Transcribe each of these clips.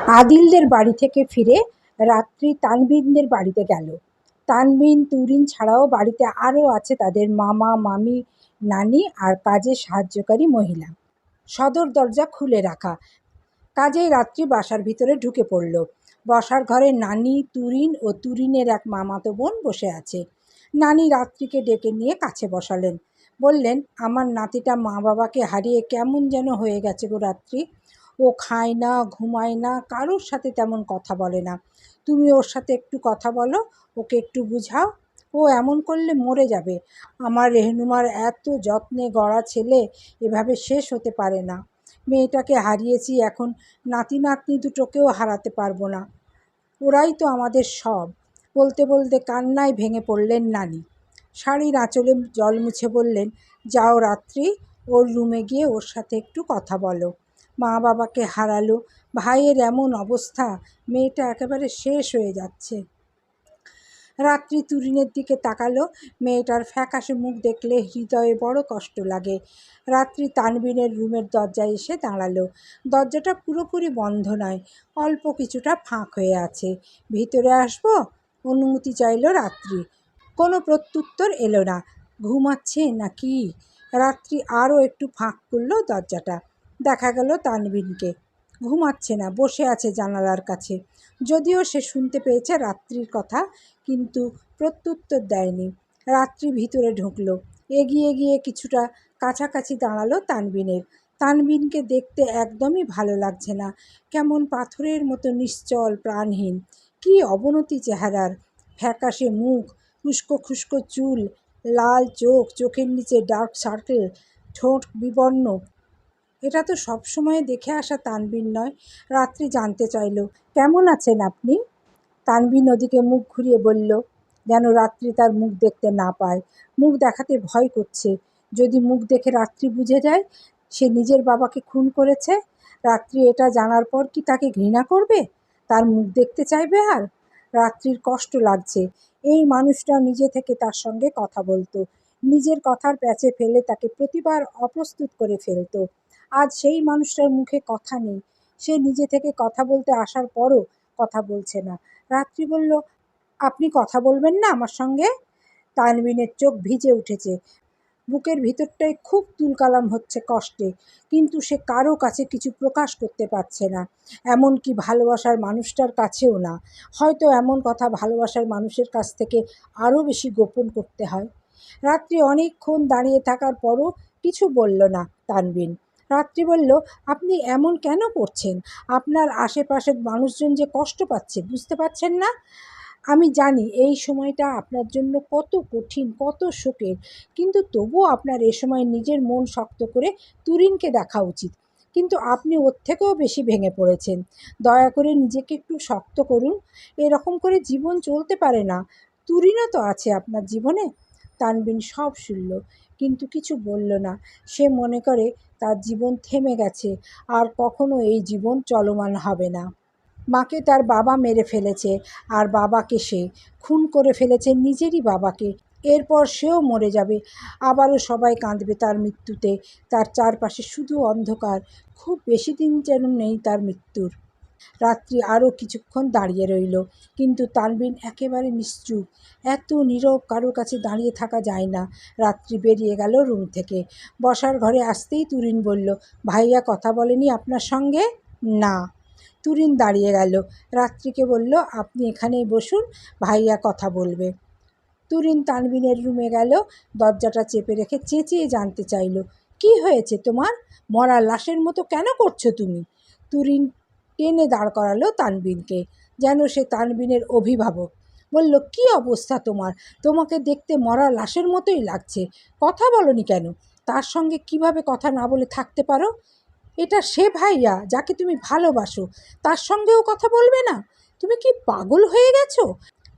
আদিলদের বাড়ি থেকে ফিরে রাত্রি তানভীরদের বাড়িতে গেল। তানভীর, তুরিন ছাড়াও বাড়িতে আরও আছে তাদের মামা, মামি, নানি আর কাজে সাহায্যকারী মহিলা। সদর দরজা খুলে রাখা। কাজেই রাত্রি বাসার ভিতরে ঢুকে পড়ল। বসার ঘরে নানি, তুরিন ও তুরিনের এক মামাতো বোন বসে আছে। নানি রাত্রিকে ডেকে নিয়ে কাছে বসালেন। বললেন, আমার নাতিটা মা বাবাকে হারিয়ে কেমন যেন হয়ে গেছে গো রাত্রি। ও খায় না, ঘুমায় না, কারোর সাথে তেমন কথা বলে না। তুমি ওর সাথে একটু কথা বলো, ওকে একটু বুঝাও। ও এমন করলে মরে যাবে। আমার রেহনুমার এত যত্নে গড়া ছেলে এভাবে শেষ হতে পারে না। মেয়েটাকে হারিয়েছি, এখন নাতি নাতনি দুটোকেও হারাতে পারবো না। ওরাই তো আমাদের সব। বলতে বলতে কান্নায় ভেঙে পড়লেন নানি। শাড়ির আঁচলে জল মুছে বললেন, যাও রাত্রি, ওর রুমে গিয়ে ওর সাথে একটু কথা বলো। মা বাবাকে হারালো, ভাইয়ের এমন অবস্থা, মেয়েটা একেবারে শেষ হয়ে যাচ্ছে। রাত্রি তুরিনের দিকে তাকালো। মেয়েটার ফ্যাকাশে মুখ দেখলে হৃদয়ে বড় কষ্ট লাগে। রাত্রি তানভীরের রুমের দরজায় এসে দাঁড়ালো। দরজাটা পুরোপুরি বন্ধ নয়, অল্প কিছুটা ফাঁক হয়ে আছে। ভিতরে আসবো? অনুমতি চাইল রাত্রি। কোনো প্রত্যুত্তর এলো না। ঘুমাচ্ছে নাকি? রাত্রি আরও একটু ফাঁক করল দরজাটা। দেখা গেল তানভীরকে। ঘুমাচ্ছে না, বসে আছে জানালার কাছে। যদিও সে শুনতে পেয়েছে রাত্রির কথা, কিন্তু প্রত্যুত্তর দেয়নি। রাত্রি ভিতরে ঢুকলো। এগিয়ে গিয়ে কিছুটা কাছাকাছি দাঁড়ালো তানভীরের। তানভীরকে দেখতে একদমই ভালো লাগছে না। কেমন পাথরের মতো নিশ্চল, প্রাণহীন। কি অবনতি চেহারার! ফ্যাকাশে মুখ, উস্কো খুস্কো চুল, লাল চোখ, চোখের নিচে ডার্ক সার্কেল, ঠোঁট বিবর্ণ। এটা তো সবসময় দেখে আসা তানভীর নয়। রাত্রি জানতে চাইল, কেমন আছেন আপনি? তানভীর ওদিকে মুখ ঘুরিয়ে বলল, যেন রাত্রি তার মুখ দেখতে না পায়। মুখ দেখাতে ভয় করছে। যদি মুখ দেখে রাত্রি বুঝে যায় সে নিজের বাবাকে খুন করেছে, রাত্রি এটা জানার পর কি তাকে ঘৃণা করবে? তার মুখ দেখতে চাইবে? আর রাত্রির কষ্ট লাগছে। এই মানুষটা নিজে থেকে তার সঙ্গে কথা বলতো, নিজের কথার প্যাচে ফেলে তাকে প্রতিবার অপ্রস্তুত করে ফেলতো। আজ সেই মানুষটার মুখে কথা নেই। সে নিজে থেকে কথা বলতে আসার পরও কথা বলছে না। রাত্রি বলল, আপনি কথা বলবেন না আমার সঙ্গে? তানভীরের চোখ ভিজে উঠেছে। বুকের ভিতরটায় খুব তুলকালাম হচ্ছে কষ্টে, কিন্তু সে কারো কাছে কিছু প্রকাশ করতে পারছে না। এমনকি ভালোবাসার মানুষটার কাছেও না। হয়তো এমন কথা ভালোবাসার মানুষের কাছ থেকে আরও বেশি গোপন করতে হয়। রাত্রি অনেকক্ষণ দাঁড়িয়ে থাকার পরও কিছু বলল না তানভীর। রাত্রি বলল, আপনি এমন কেন করছেন? আপনার আশেপাশের মানুষজন যে কষ্ট পাচ্ছে, বুঝতে পারছেন না? আমি জানি এই সময়টা আপনার জন্য কত কঠিন, কত শোকের, কিন্তু তবুও আপনার এ সময় নিজের মন শক্ত করে তুরিনকে দেখা উচিত। কিন্তু আপনি ওর থেকেও বেশি ভেঙে পড়েছেন। দয়া করে নিজেকে একটু শক্ত করুন। এরকম করে জীবন চলতে পারে না। তুরিনও তো আছে আপনার জীবনে। তানভীর সব শুনল, কিন্তু কিছু বলল না। সে মনে করে তার জীবন থেমে গেছে, আর কখনো এই জীবন চলমান হবে না। মাকে তার বাবা মেরে ফেলেছে, আর বাবাকে সে খুন করে ফেলেছে, নিজেরই বাবাকে। এরপর সেও মরে যাবে। আবারও সবাই কাঁদবে তার মৃত্যুতে। তার চারপাশে শুধু অন্ধকার। খুব বেশি দিন যেন নেই তার মৃত্যুর। রাত্রি আরও কিছুক্ষণ দাঁড়িয়ে রইল, কিন্তু তানভীর একেবারে নিশ্চুপ। এত নীরব কারো কাছে দাঁড়িয়ে থাকা যায় না। রাত্রি বেরিয়ে গেল রুম থেকে। বসার ঘরে আসতেই তুরিন বলল, ভাইয়া কথা বলেনি আপনার সঙ্গে? না। তুরিন দাঁড়িয়ে গেল। রাত্রিকে বলল, আপনি এখানেই বসুন, ভাইয়া কথা বলবে। তুরিন তানভীরের রুমে গেল। দরজাটা চেপে রেখে চেঁচিয়ে জানতে চাইল, কি হয়েছে তোমার? মরা লাশের মতো কেন করছো তুমি? তুরিন টেনে দাঁড় করালো তানভীরকে, যেন সে তানভীরের অভিভাবক। বলল, কি অবস্থা তোমার? তোমাকে দেখতে মরা লাশের মতোই লাগছে। কথা বলনি কেন? তার সঙ্গে কিভাবে কথা না বলে থাকতে পারো? এটা সে ভাইয়া যাকে তুমি ভালোবাসো, তার সঙ্গেও কথা বলবে না? তুমি কি পাগল হয়ে গেছো?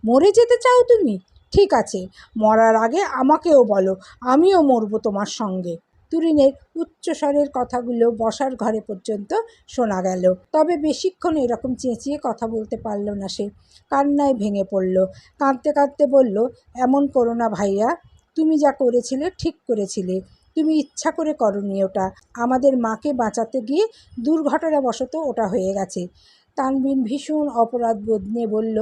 মরে যেতে চাও তুমি? ঠিক আছে, মরার আগে আমাকেও বলো, আমিও মরবো তোমার সঙ্গে। তুরিনের উচ্চস্বরের কথাগুলো বসার ঘরে পর্যন্ত শোনা গেল। তবে বেশিক্ষণ এরকম চেঁচিয়ে কথা বলতে পারল না সে। কান্নায় ভেঙে পড়ল। কাঁদতে কাঁদতে বলল, এমন করো না ভাইয়া। তুমি যা করেছিলে ঠিক করেছিলে। তুমি ইচ্ছা করে করনি ওটা। আমাদের মাকে বাঁচাতে গিয়ে দুর্ঘটনাবশত ওটা হয়ে গেছে। তানবিন ভীষণ অপরাধবোধ নিয়ে বলল,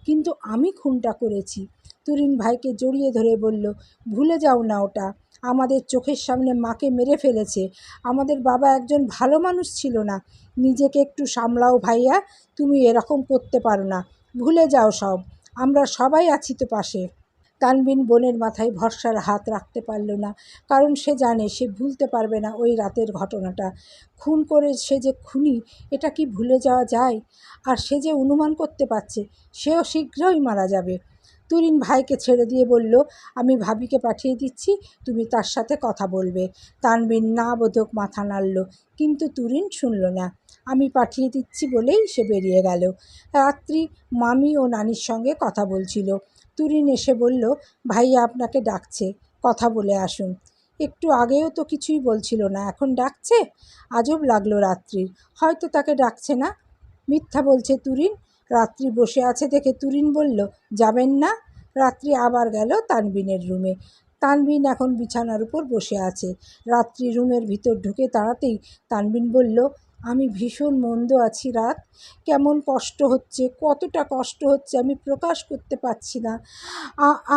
কিন্তু আমি খুনটা করেছি। তুরিন ভাইকে জড়িয়ে ধরে বলল, ভুলে যাও না ওটা। আমাদের চোখের সামনে মাকে মেরে ফেলেছে। আমাদের বাবা একজন ভালো মানুষ ছিল না। নিজেকে একটু সামলাও ভাইয়া, তুমি এরকম করতে পারো না। ভুলে যাও সব, আমরা সবাই আছি তো পাশে। তানবিন বোনের মাথায় ভরসার হাত রাখতে পারল না, কারণ সে জানে সে ভুলতে পারবে না ওই রাতের ঘটনাটা। খুন করে সে যে খুনি, এটা কি ভুলে যাওয়া যায়? আর সে যে অনুমান করতে পারছে সেও শীঘ্রই মারা যাবে। তুরিন ভাইকে ছেড়ে দিয়ে বলল, আমি ভাবিকে পাঠিয়ে দিচ্ছি, তুমি তার সাথে কথা বলবে। তানবিন না বোধক মাথা নাড়ল, কিন্তু তুরিন শুনল না। আমি পাঠিয়ে দিচ্ছি বলেই সে বেরিয়ে গেল। রাত্রি মামি ও নানির সঙ্গে কথা বলছিল। তুরিন এসে বলল, ভাইয়া আপনাকে ডাকছে, কথা বলে আসুন। একটু আগেও তো কিছুই বলছিল না, এখন ডাকছে? আজব লাগলো রাত্রির। হয়তো তাকে ডাকছে না। মিথ্যা বলছে তুরিন। রাত্রি বসে আছে দেখে তুরিন বলল, যাবেন না? রাত্রি আবার গেল তানবিনের রুমে। তানবিন এখন বিছানার উপর বসে আছে। রাত্রি রুমের ভিতর ঢুকে দাঁড়াতেই তানবিন বলল, আমি ভীষণ মন্দ আছি রাত। কেমন কষ্ট হচ্ছে, কতটা কষ্ট হচ্ছে আমি প্রকাশ করতে পারছি না।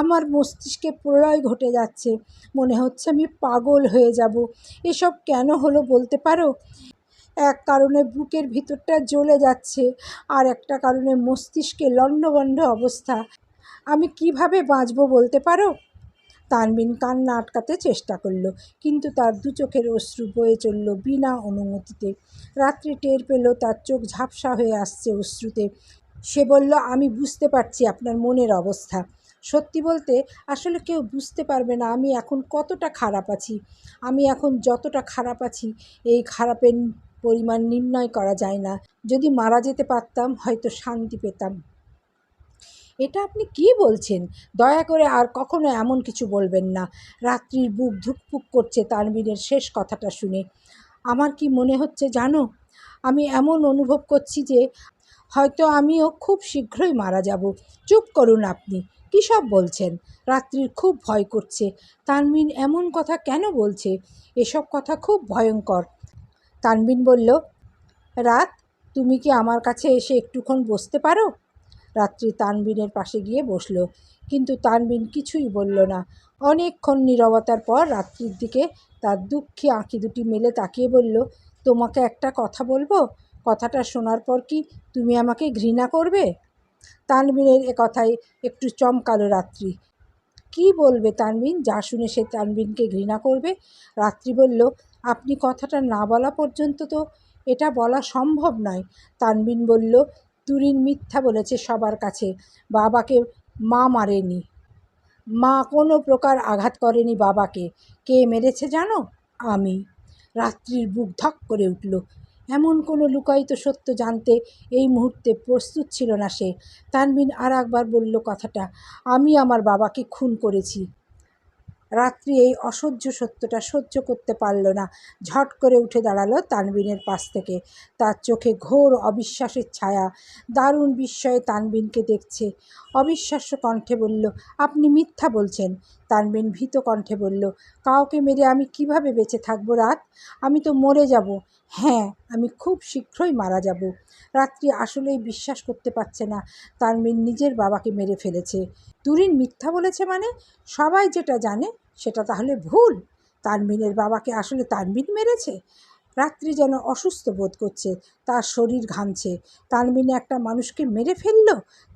আমার মস্তিষ্কে প্রলয় ঘটে যাচ্ছে। মনে হচ্ছে আমি পাগল হয়ে যাব। এসব কেন হলো বলতে পারো? এক কারণে বুকের ভিতরটা জ্বলে যাচ্ছে, আর একটা কারণে মস্তিষ্কে লণ্ডভণ্ড অবস্থা। আমি কিভাবে বাঁচবো বলতে পারো? তানবিন কান্না আটকাতে চেষ্টা করল, কিন্তু তার দু চোখের অশ্রু বয়ে চলল বিনা অনুমতিতে। রাত্রি টের পেল তার চোখ ঝাপসা হয়ে আসছে অশ্রুতে। সে বলল, আমি বুঝতে পারছি আপনার মনের অবস্থা। সত্যি বলতে, আসলে কেউ বুঝতে পারবে না আমি এখন কতটা খারাপ আছি। আমি এখন যতটা খারাপ আছি, এই খারাপের পরিমাণ নির্ণয় করা যায় না। যদি মারা যেতে পারতাম হয়তো শান্তি পেতাম। এটা আপনি কি বলছেন? দয়া করে আর কখনো এমন কিছু বলবেন না। রাত্রির বুক ধুকপুক করছে তানবীরের শেষ কথাটা শুনে। আমার কি মনে হচ্ছে জানো? আমি এমন অনুভব করছি যে হয়তো আমিও খুব শীঘ্রই মারা যাব। চুপ করুন আপনি, কী সব বলছেন? রাত্রির খুব ভয় করছে। তানবিন এমন কথা কেন বলছে? এসব কথা খুব ভয়ঙ্কর। তানবিন বলল, রাত, তুমি কি আমার কাছে এসে একটুক্ষণ বসতে পারো? রাত্রি তানবিনের পাশে গিয়ে বসল, কিন্তু তানবিন কিছুই বলল না। অনেকক্ষণ নীরবতার পর রাত্রির দিকে তার দুঃখী আঁখি দুটি মেলে তাকিয়ে বলল, তোমাকে একটা কথা বলবো। কথাটা শোনার পর কি তুমি আমাকে ঘৃণা করবে? তানবিনের এ কথায় একটু চমকালো রাত্রি। কি বলবে তানবিন যা শুনে সে তানবিনকে ঘৃণা করবে? রাত্রি বলল, আপনি কথাটা না বলা পর্যন্ত তো এটা বলা সম্ভব নয়। তানবিন বলল, তুরিন মিথ্যা বলেছে সবার কাছে। বাবাকে মা মারেনি। মা কোনো প্রকার আঘাত করেনি বাবাকে। কে মেরেছে জানো? আমি। রাত্রির বুক ধক করে উঠল। এমন কোনো লুকায়িত সত্য জানতে এই মুহূর্তে প্রস্তুত ছিল না সে। তানবিন আর একবার বলল কথাটা, আমি আমার বাবাকে খুন করেছি। রাত্রি এই অসহ্য সত্যটা সহ্য করতে পারল না। ঝট করে উঠে দাঁড়ালো তানবিনের পাশ থেকে। তার চোখে ঘোর অবিশ্বাসের ছায়া। দারুণ বিস্ময়ে তানবিনকে দেখছে। অবিশ্বাস্য কণ্ঠে বলল, আপনি মিথ্যা বলছেন। তানবিন ভীত কণ্ঠে বলল, কাউকে মেরে আমি কিভাবে বেঁচে থাকবো রাত? আমি তো মরে যাব। হ্যাঁ, আমি খুব শীঘ্রই মারা যাব। রাত্রি আসলেই বিশ্বাস করতে পারছে না তানবিন নিজের বাবাকে মেরে ফেলেছে। তুরিন মিথ্যা বলেছে মানে? সবাই যেটা জানে সেটা তাহলে ভুল? তানবিনের বাবাকে আসলে তানবিন মেরেছে? রাত্রি যেন অসুস্থ বোধ করছে, তার শরীর ঘামছে। তানবিন একটা মানুষকে মেরে ফেলল,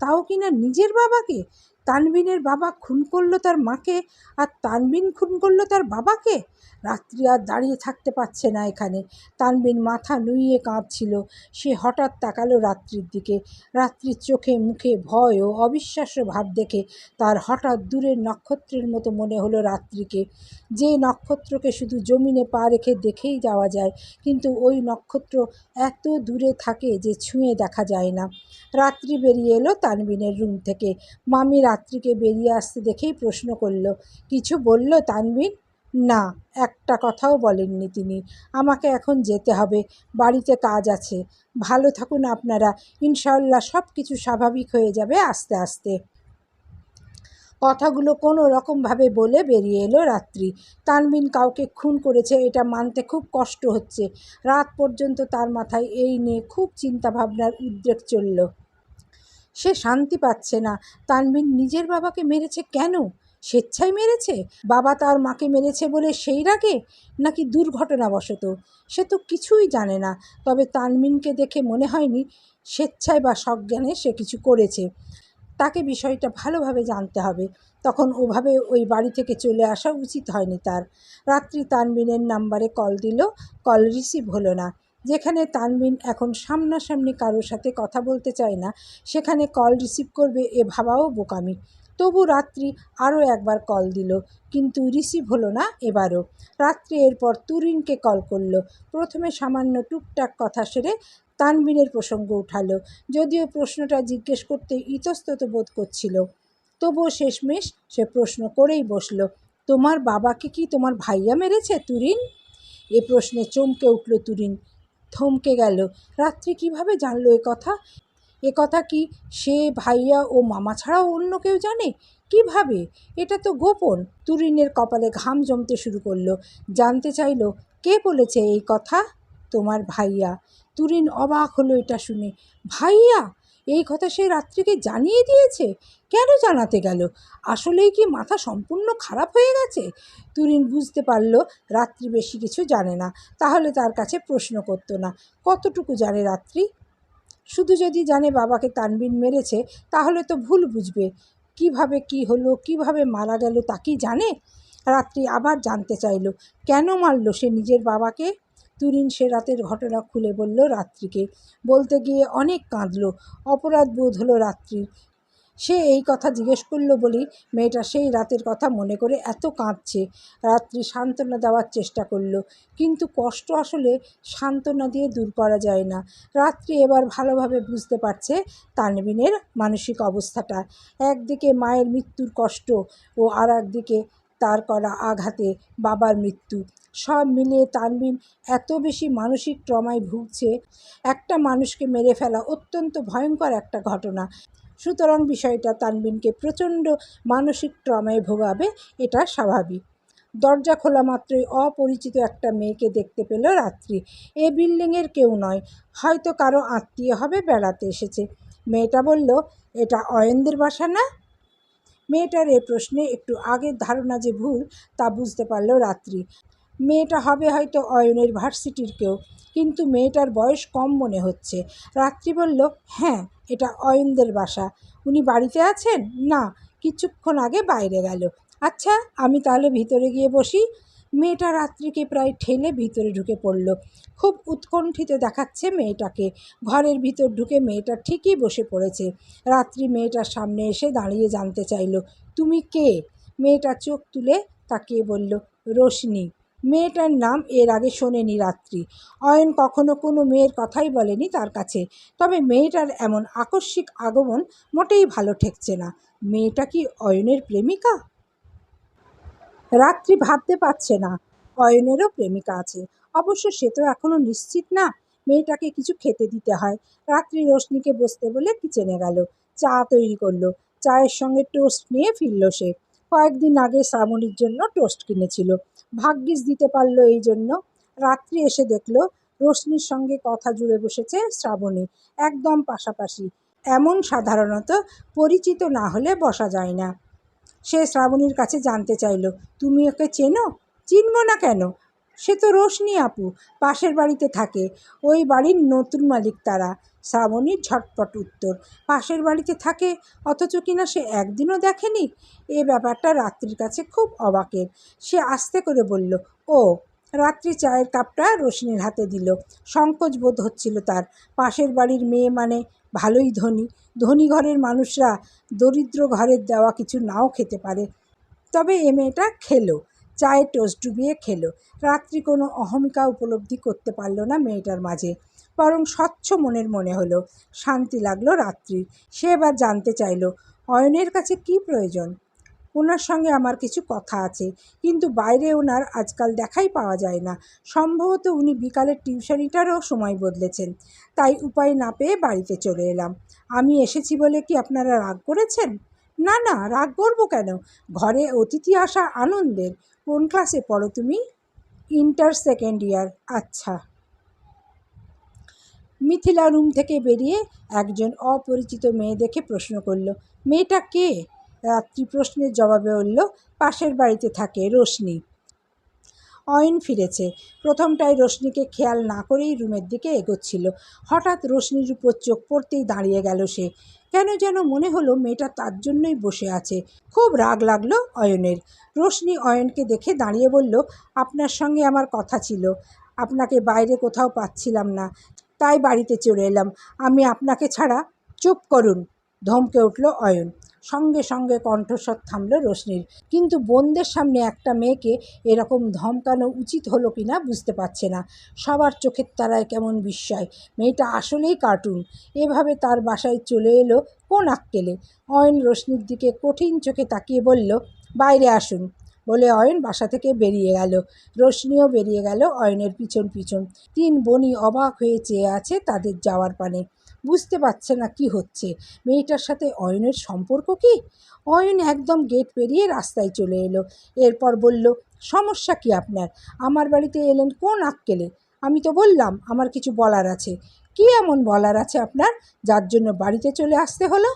তাও কিনা নিজের বাবাকে। তানবিনের বাবা খুন করলো তার মাকে, আর তানবিন খুন করলো তার বাবাকে। রাত্রি আর দাঁড়িয়ে থাকতে পারছে না এখানে। তানবিন মাথা নুইয়ে কাঁদছিল। সে হঠাৎ তাকালো রাত্রির দিকে। রাত্রির চোখে মুখে ভয় ও অবিশ্বাস্য ভাব দেখে তার হঠাৎ দূরের নক্ষত্রের মতো মনে হলো রাত্রিকে। যে নক্ষত্রকে শুধু জমিনে পা রেখে দেখেই যাওয়া যায়, কিন্তু ওই নক্ষত্র এত দূরে থাকে যে ছুঁয়ে দেখা যায় না। রাত্রি বেরিয়ে এলো তানবিনের রুম থেকে। মামি রাত্রিকে বেরিয়ে আসতে দেখেই প্রশ্ন করল, কিছু বলল তানবিন? না, একটা কথাও বলেননি তিনি। আমাকে এখন যেতে হবে, বাড়িতে কাজ আছে। ভালো থাকুন আপনারা। ইনশাআল্লাহ সব কিছু স্বাভাবিক হয়ে যাবে আস্তে আস্তে। কথাগুলো কোনো রকমভাবে বলে বেরিয়ে এলো রাত্রি। তানবিন কাউকে খুন করেছে এটা মানতে খুব কষ্ট হচ্ছে। রাত পর্যন্ত তার মাথায় এই নিয়ে খুব চিন্তাভাবনার উদ্রেক চলল। সে শান্তি পাচ্ছে না। তানবিন নিজের বাবাকে মেরেছে কেন? স্বেচ্ছায় মেরেছে? বাবা তার মাকে মেরেছে বলে সেই রাগে, নাকি দুর্ঘটনাবশত? সে তো কিছুই জানে না। তবে তানবিনকে দেখে মনে হয়নি স্বেচ্ছায় বা সজ্ঞানে সে কিছু করেছে। তাকে বিষয়টা ভালোভাবে জানতে হবে। তখন ওভাবে ওই বাড়ি থেকে চলে আসা উচিত হয়নি তার। রাত্রি তানবিনের নাম্বারে কল দিল, কল রিসিভ হলো না। যেখানে তানবিন এখন সামনাসামনি কারোর সাথে কথা বলতে চায় না, সেখানে কল রিসিভ করবে এ ভাবাও বোকামি। তবু রাত্রি আরও একবার কল দিল, কিন্তু রিসিভ হলো না এবারও। রাত্রি এরপর তুরিনকে কল করলো। প্রথমে সামান্য টুকটাক কথা সেরে তানবিনের প্রসঙ্গ উঠালো, যদিও প্রশ্নটা জিজ্ঞেস করতে ইতস্তত বোধ করছিল। তবুও শেষমেশ সে প্রশ্ন করেই বসল, তোমার বাবাকে কি তোমার ভাইয়া মেরেছে তুরিন? এ প্রশ্নে চমকে উঠল তুরিন, থমকে গেল। রাত্রি কিভাবে জানলো এ কথা? এ কথা কি সে, ভাইয়া ও মামা ছাড়াও অন্য কেউ জানে? কিভাবে? এটা তো গোপন। তুরিনের কপালে ঘাম জমতে শুরু করলো। জানতে চাইল, কে বলেছে এই কথা? তোমার ভাইয়া। তুরিন অবাক হলো এটা শুনে। ভাইয়া? এই কথা সে রাত্রিকে জানিয়ে দিয়েছে? কেন জানাতে গেল? আসলেই কি মাথা সম্পূর্ণ খারাপ হয়ে গেছে? তুরিন বুঝতে পারল রাত্রি বেশি কিছু জানে না, তাহলে তার কাছে প্রশ্ন করতো না। কতটুকু জানে রাত্রি? শুধু যদি জানে বাবাকে তানবিন মেরেছে, তাহলে তো ভুল বুঝবে। কিভাবে কি হলো, কিভাবে মারা গেল তা কি জানে? রাত্রি আবার জানতে চাইল, কেন মারল সে নিজের বাবাকে? তুরিন সে রাতের ঘটনা খুলে বলল রাত্রিকে। বলতে গিয়ে অনেক কাঁদল। অপরাধ বোধ হলো রাত্রির। সে এই কথা জিজ্ঞেস করল বলেই মেয়েটা সেই রাতের কথা মনে করে এত কাঁদছে। রাত্রি সান্ত্বনা দেওয়ার চেষ্টা করলো, কিন্তু কষ্ট আসলে সান্ত্বনা দিয়ে দূর করা যায় না। রাত্রি এবার ভালোভাবে বুঝতে পারছে তানবিনের মানসিক অবস্থাটা। একদিকে মায়ের মৃত্যুর কষ্ট ও আর একদিকে তার করা আঘাতে বাবার মৃত্যু। সব মিলিয়ে তানবিন এত বেশি মানসিক ট্রমায় ভুগছে। একটা মানুষকে মেরে ফেলা অত্যন্ত ভয়ঙ্কর একটা ঘটনা। সুতরাং বিষয়টা তানবিনকে প্রচণ্ড মানসিক ট্রমায় ভোগাবে, এটা স্বাভাবিক। দরজা খোলা মাত্রই অপরিচিত একটা মেয়েকে দেখতে পেল রাত্রি। এ বিল্ডিংয়ের কেউ নয়, হয়তো কারো আত্মীয় হবে, বেড়াতে এসেছে। মেয়েটা বলল, এটা অয়নদের বাসা না? মেয়েটার এ প্রশ্নে একটু আগের ধারণা যে ভুল তা বুঝতে পারল রাত্রি। মেয়েটা হবে হয়তো অয়নের ভার্সিটির কেউ, কিন্তু মেয়েটার বয়স কম মনে হচ্ছে। রাত্রি বলল, হ্যাঁ, এটা অয়নদের বাসা। উনি বাড়িতে আছেন? না, কিছুক্ষণ আগে বাইরে গেল। আচ্ছা, আমি তাহলে ভিতরে গিয়ে বসি। মেয়েটা রাত্রিকে প্রায় ঠেলে ভিতরে ঢুকে পড়ল। খুব উৎকণ্ঠিত দেখাচ্ছে মেয়েটাকে। ঘরের ভিতর ঢুকে মেয়েটা ঠিকই বসে পড়েছে। রাত্রি মেয়েটার সামনে এসে দাঁড়িয়ে জানতে চাইল, তুমি কে? মেয়েটা চোখ তুলে তাকিয়ে বলল, রোশনি। মেয়েটার নাম এর আগে শোনেনি রাত্রি। অয়ন কখনো কোনো মেয়ের কথাই বলেনি তার কাছে। তবে মেয়েটার এমন আকস্মিক আগমন মোটেই ভালো ঠেকছে না। মেয়েটা কি অয়নের প্রেমিকা? রাত্রি ভাবতে পারছে না অয়নেরও প্রেমিকা আছে। অবশ্য সে তো এখনো নিশ্চিত না। মেয়েটাকে কিছু খেতে দিতে হয়। রাত্রি রোশনিকে বসতে বলে কিচেনে গেল। চা তৈরি করলো। চায়ের সঙ্গে টোস্ট নিয়ে ফিরল সে। কয়েকদিন আগে শ্রাবণীর জন্য টোস্ট কিনেছিল। ভাগ্যিস দিতে পারল এই জন্য। রাত্রি এসে দেখল রোশনির সঙ্গে কথা জুড়ে বসেছে শ্রাবণী, একদম পাশাপাশি। এমন সাধারণত পরিচিত না হলে বসা যায় না। সে শ্রাবণীর কাছে জানতে চাইল, তুমি ওকে চেনো? চিনব না কেন? সে তো রোশনি আপু, পাশের বাড়িতে থাকে। ওই বাড়ির নতুন মালিক তারা। শ্রাবণীর ঝটপট উত্তর। পাশের বাড়িতে থাকে, অথচ কিনা সে একদিনও দেখেনি। এ ব্যাপারটা রাত্রির কাছে খুব অবাকের। সে আস্তে করে বলল, ও। রাত্রি চায়ের কাপটা রোশনির হাতে দিল। সংকোচ বোধ হচ্ছিল তার। পাশের বাড়ির মেয়ে মানে ভালোই ধনী। ধনী ঘরের মানুষরা দরিদ্র ঘরের দেওয়া কিছু নাও খেতে পারে। তবে এ মেয়েটা খেলো, চায়ে টোস্ট ডুবিয়ে খেলো। রাত্রি কোনো অহমিকা উপলব্ধি করতে পারল না মেয়েটার মাঝে, বরং স্বচ্ছ মনের মনে হলো। শান্তি লাগলো রাত্রির। সে এবার জানতে চাইল, অয়নের কাছে কি প্রয়োজন? ওনার সঙ্গে আমার কিছু কথা আছে, কিন্তু বাইরে ওনার আজকাল দেখাই পাওয়া যায় না। সম্ভবত উনি বিকালের টিউশনিটারও সময় বদলেছেন। তাই উপায় না পেয়ে বাড়িতে চলে এলাম। আমি এসেছি বলে কি আপনারা রাগ করেছেন? না না, রাগ করবো কেন? ঘরে অতিথি আসা আনন্দের। কোন ক্লাসে পড়ো তুমি? Inter second year. আচ্ছা। মিথিলা রুম থেকে বেরিয়ে একজন অপরিচিত মেয়ে দেখে প্রশ্ন করল, মেয়েটা কে? রাত্রি প্রশ্নের জবাবে বলল, পাশের বাড়িতে থাকে, রোশনি। অয়ন ফিরেছে। প্রথমটায় রোশনিকে খেয়াল না করেই রুমের দিকে এগোচ্ছিল। হঠাৎ রোশনির উপর চোখ পড়তেই দাঁড়িয়ে গেল সে। কেন যেন মনে হলো মেয়েটা তার জন্যই বসে আছে। খুব রাগ লাগলো অয়নের। রোশনি অয়নকে দেখে দাঁড়িয়ে বলল, আপনার সঙ্গে আমার কথা ছিল। আপনাকে বাইরে কোথাও পাচ্ছিলাম না, তাই বাড়িতে চলে এলাম। আমি আপনাকে ছাড়া। চুপ করুন, ধমকে উঠল অয়ন। সঙ্গে সঙ্গে কণ্ঠস্বর থামল রোশনির। কিন্তু বোনদের সামনে একটা মেয়েকে এরকম ধমকানো উচিত হলো কি না বুঝতে পারছে না। সবার চোখের তারায় কেমন বিস্ময়। মেয়েটা আসলেই কার্টুন। এভাবে তার বাসায় চলে এলো কোন আক্কেলে? অয়ন রোশনির দিকে কঠিন চোখে তাকিয়ে বলল, বাইরে আসুন। বলে অয়ন বাসা থেকে বেরিয়ে গেল। রোশনিও বেরিয়ে গেল অয়নের পিছন পিছন। তিন বোনই অবাক হয়ে চেয়ে আছে তাদের যাওয়ার পানে। বুঝতে পারছে না কি হচ্ছে। মেয়েটার সাথে অয়নের সম্পর্ক কি? অয়ন একদম গেট পেরিয়ে রাস্তায় চলে এলো। এরপর বলল, সমস্যা কি আপনার? আমার বাড়িতে এলেন কোন আক্কেলে? আমি তো বললাম আমার কিছু বলার আছে। কি এমন বলার আছে আপনার, যার জন্য বাড়িতে চলে আসতে হলো?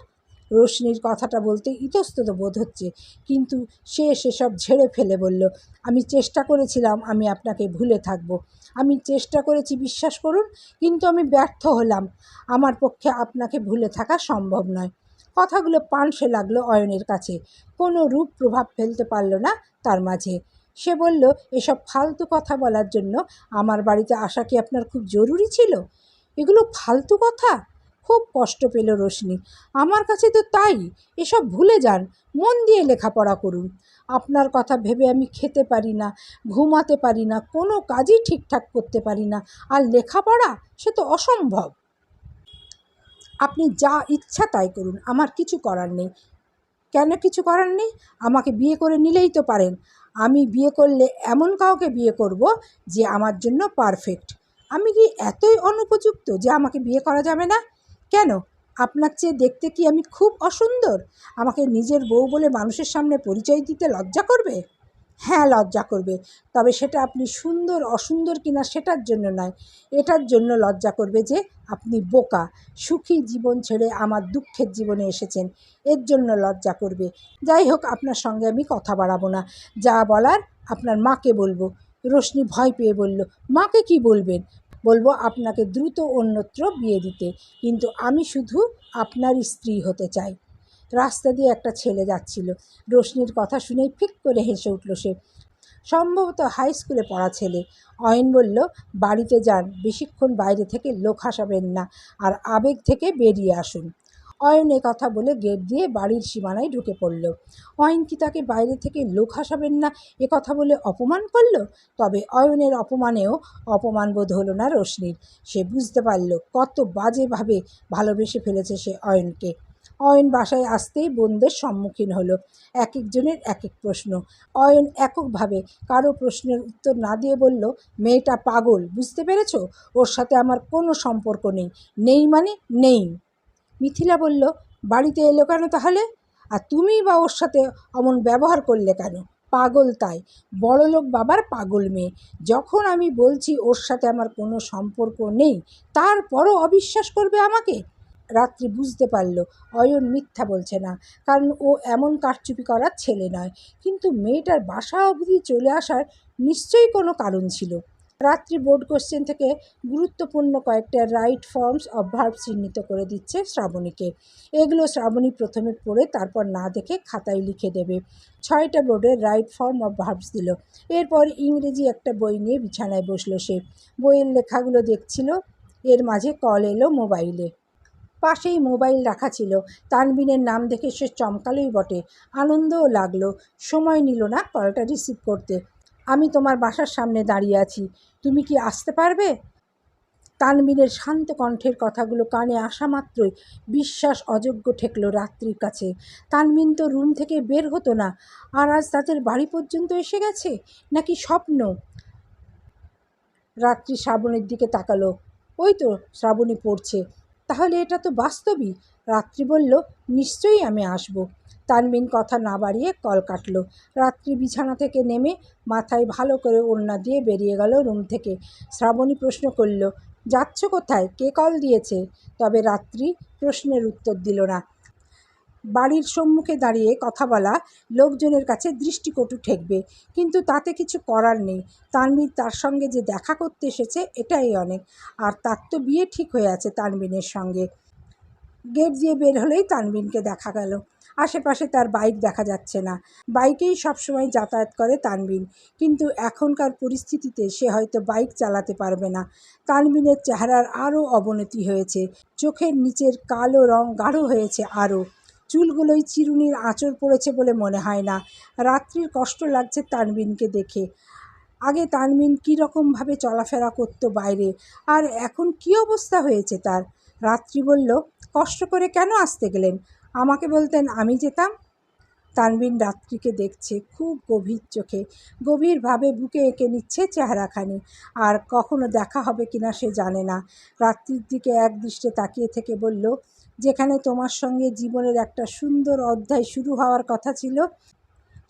রোশনির কথাটা বলতে ইতস্তত বোধ হচ্ছে, কিন্তু সে সেসব ঝেড়ে ফেলে বলল, আমি চেষ্টা করেছিলাম আমি আপনাকে ভুলে থাকব। আমি চেষ্টা করেছি, বিশ্বাস করুন, কিন্তু আমি ব্যর্থ হলাম। আমার পক্ষে আপনাকে ভুলে থাকা সম্ভব নয়। কথাগুলো পানসে লাগলো অয়নের কাছে। কোনো রূপ প্রভাব ফেলতে পারল না তার মাঝে। সে বলল, এসব ফালতু কথা বলার জন্য আমার বাড়িতে আসা কি আপনার খুব জরুরি ছিল? এগুলো ফালতু কথা? খুব কষ্ট পেল রোশনি। আমার কাছে তো তাই। এসব ভুলে যান, মন দিয়ে লেখাপড়া করুন। আপনার কথা ভেবে আমি খেতে পারি না, ঘুমাতে পারি না, কোনো কাজই ঠিকঠাক করতে পারি না। আর লেখাপড়া, সে তো অসম্ভব। আপনি যা ইচ্ছা তাই করুন, আমার কিছু করার নেই। কেন কিছু করার নেই? আমাকে বিয়ে করে নিলেই তো পারেন। আমি বিয়ে করলে এমন কাউকে বিয়ে করব যে আমার জন্য পারফেক্ট। আমি কি এতই অনুপযুক্ত যে আমাকে বিয়ে করা যাবে না? কেন? আপনার চেয়ে দেখতে কি আমি খুব অসুন্দর? আমাকে নিজের বউ বলে মানুষের সামনে পরিচয় দিতে লজ্জা করবে? হ্যাঁ, লজ্জা করবে। তবে সেটা আপনি সুন্দর অসুন্দর কিনা সেটার জন্য নয়, এটার জন্য লজ্জা করবে যে আপনি বোকা। সুখী জীবন ছেড়ে আমার দুঃখের জীবনে এসেছেন, এর জন্য লজ্জা করবে। যাই হোক, আপনার সঙ্গে আমি কথা বাড়াবো না। যা বলার আপনার মাকে বলবো। রোশনি ভয় পেয়ে বলল, মাকে কি বলবেন? বলবো আপনাকে দ্রুত অন্যত্র বিয়ে দিতে, কিন্তু আমি শুধু আপনার স্ত্রী হতে চাই। রাস্তা দিয়ে একটা ছেলে যাচ্ছিল। রোশনির কথা শুনেই ফিক করে হেসে উঠল সে। সম্ভবত হাই স্কুলে পড়া ছেলে। অয়ন বলল, বাড়িতে যান, বেশিক্ষণ বাইরে থেকে লোক হাসাবেন না, আর আবেগ থেকে বেরিয়ে আসুন। অয়ন কথা বলে গেট দিয়ে বাড়ির সীমানায় ঢুকে পড়ল। অয়ন কি তাকে বাইরে থেকে লোক হাসাবেন না কথা বলে অপমান করল? তবে অয়নের অপমানেও অপমান বোধ হলো না রোশনির। সে বুঝতে পারল কত বাজেভাবে ভালোবেসে ফেলেছে সে অয়নকে। অয়ন বাসায় আসতেই বোনদের সম্মুখীন হলো। এক একজনের এক এক প্রশ্ন। অয়ন এককভাবে কারো প্রশ্নের উত্তর না দিয়ে বলল, মেয়েটা পাগল, বুঝতে পেরেছ? ওর সাথে আমার কোনো সম্পর্ক নেই। নেই মানে নেই। মিথিলা বলল, বাড়িতে এলো কেন তাহলে? আর তুমি বা ওর সাথে অমন ব্যবহার করলে কেন? পাগল তাই, বড়লোক বাবার পাগল মেয়ে। যখন আমি বলছি ওর সাথে আমার কোনো সম্পর্ক নেই, তারপরও অবিশ্বাস করবে আমাকে? রাত্রি বুঝতে পারল অয়ন মিথ্যা বলছে না, কারণ ও এমন কারচুপি করার ছেলে নয়। কিন্তু মেয়েটার বাসা অবধি চলে আসার নিশ্চয়ই কোনো কারণ ছিল। রাত্রি বোর্ড কোশ্চেন থেকে গুরুত্বপূর্ণ কয়েকটা রাইট ফর্মস অফ ভার্ব চিহ্নিত করে দিচ্ছে শ্রাবণীকে। এগুলো শ্রাবণী প্রথমে পড়ে তারপর না দেখে খাতায় লিখে দেবে। 6টা বোর্ডের রাইট ফর্ম অফ ভার্বস দিল। এরপর ইংরেজি একটা বই নিয়ে বিছানায় বসলো সে। বইয়ের লেখাগুলো দেখছিল। এর মাঝে কল এলো মোবাইলে। পাশেই মোবাইল রাখা ছিল। তানবিনের নাম দেখে সে চমকালোই বটে, আনন্দও লাগলো। সময় নিল না কলটা রিসিভ করতে। আমি তোমার বাসার সামনে দাঁড়িয়ে আছি, তুমি কি আসতে পারবে? তানবিনের শান্ত কণ্ঠের কথাগুলো কানে আসা মাত্রই বিশ্বাস অযোগ্য ঠেকল রাত্রির কাছে। তানবিন তো রুম থেকে বের হতো না, আর আজ তাদের বাড়ি পর্যন্ত এসে গেছে। নাকি স্বপ্ন? রাত্রি শ্রাবণীর দিকে তাকালো। ওই তো শ্রাবণী পড়ছে। তাহলে এটা তো বাস্তবই। রাত্রি বলল, নিশ্চয়ই আমি আসব। তানবিন কথা না বাড়িয়ে কল কাটল। রাত্রি বিছানা থেকে নেমে মাথায় ভালো করে ওড়না দিয়ে বেরিয়ে গেল রুম থেকে। শ্রাবণী প্রশ্ন করল, যাচ্ছ কোথায়? কে কল দিয়েছে? তবে রাত্রি প্রশ্নের উত্তর দিল না। বাড়ির সম্মুখে দাঁড়িয়ে কথা বলা লোকজনের কাছে দৃষ্টিকটু ঠেকবে, কিন্তু তাতে কিছু করার নেই। তানবিন তার সঙ্গে যে দেখা করতে এসেছে এটাই অনেক। আর তার তো বিয়ে ঠিক হয়ে আছে তানবিনের সঙ্গে। গেট দিয়ে বের হলেই তানবিনকে দেখা গেল। আশেপাশে তার বাইক দেখা যাচ্ছে না। বাইকেই সবসময় যাতায়াত করে তানবিন, কিন্তু এখনকার পরিস্থিতিতে সে হয়তো বাইক চালাতে পারবে না। তানবিনের চেহারার আরও অবনতি হয়েছে। চোখের নিচের কালো রং গাঢ় হয়েছে আরও। চুলগুলোই চিরুনির আঁচড় পড়েছে বলে মনে হয় না। রাত্রির কষ্ট লাগছে তানবিনকে দেখে। আগে তানবিন কীরকমভাবে চলাফেরা করতো বাইরে, আর এখন কী অবস্থা হয়েছে তার। রাত্রি বলল, কষ্ট করে কেন আসতে গেলেন? আমাকে বলতেন, আমি যেতাম। তানবিন রাত্রিকে দেখছে খুব গভীর চোখে, গভীরভাবে বুকে এঁকে নিচ্ছে চেহারাখানি। আর কখনো দেখা হবে কিনা সে জানে না। রাত্রির দিকে একদৃষ্টে তাকিয়ে থেকে বলল, যেখানে তোমার সঙ্গে জীবনের একটা সুন্দর অধ্যায় শুরু হওয়ার কথা ছিল,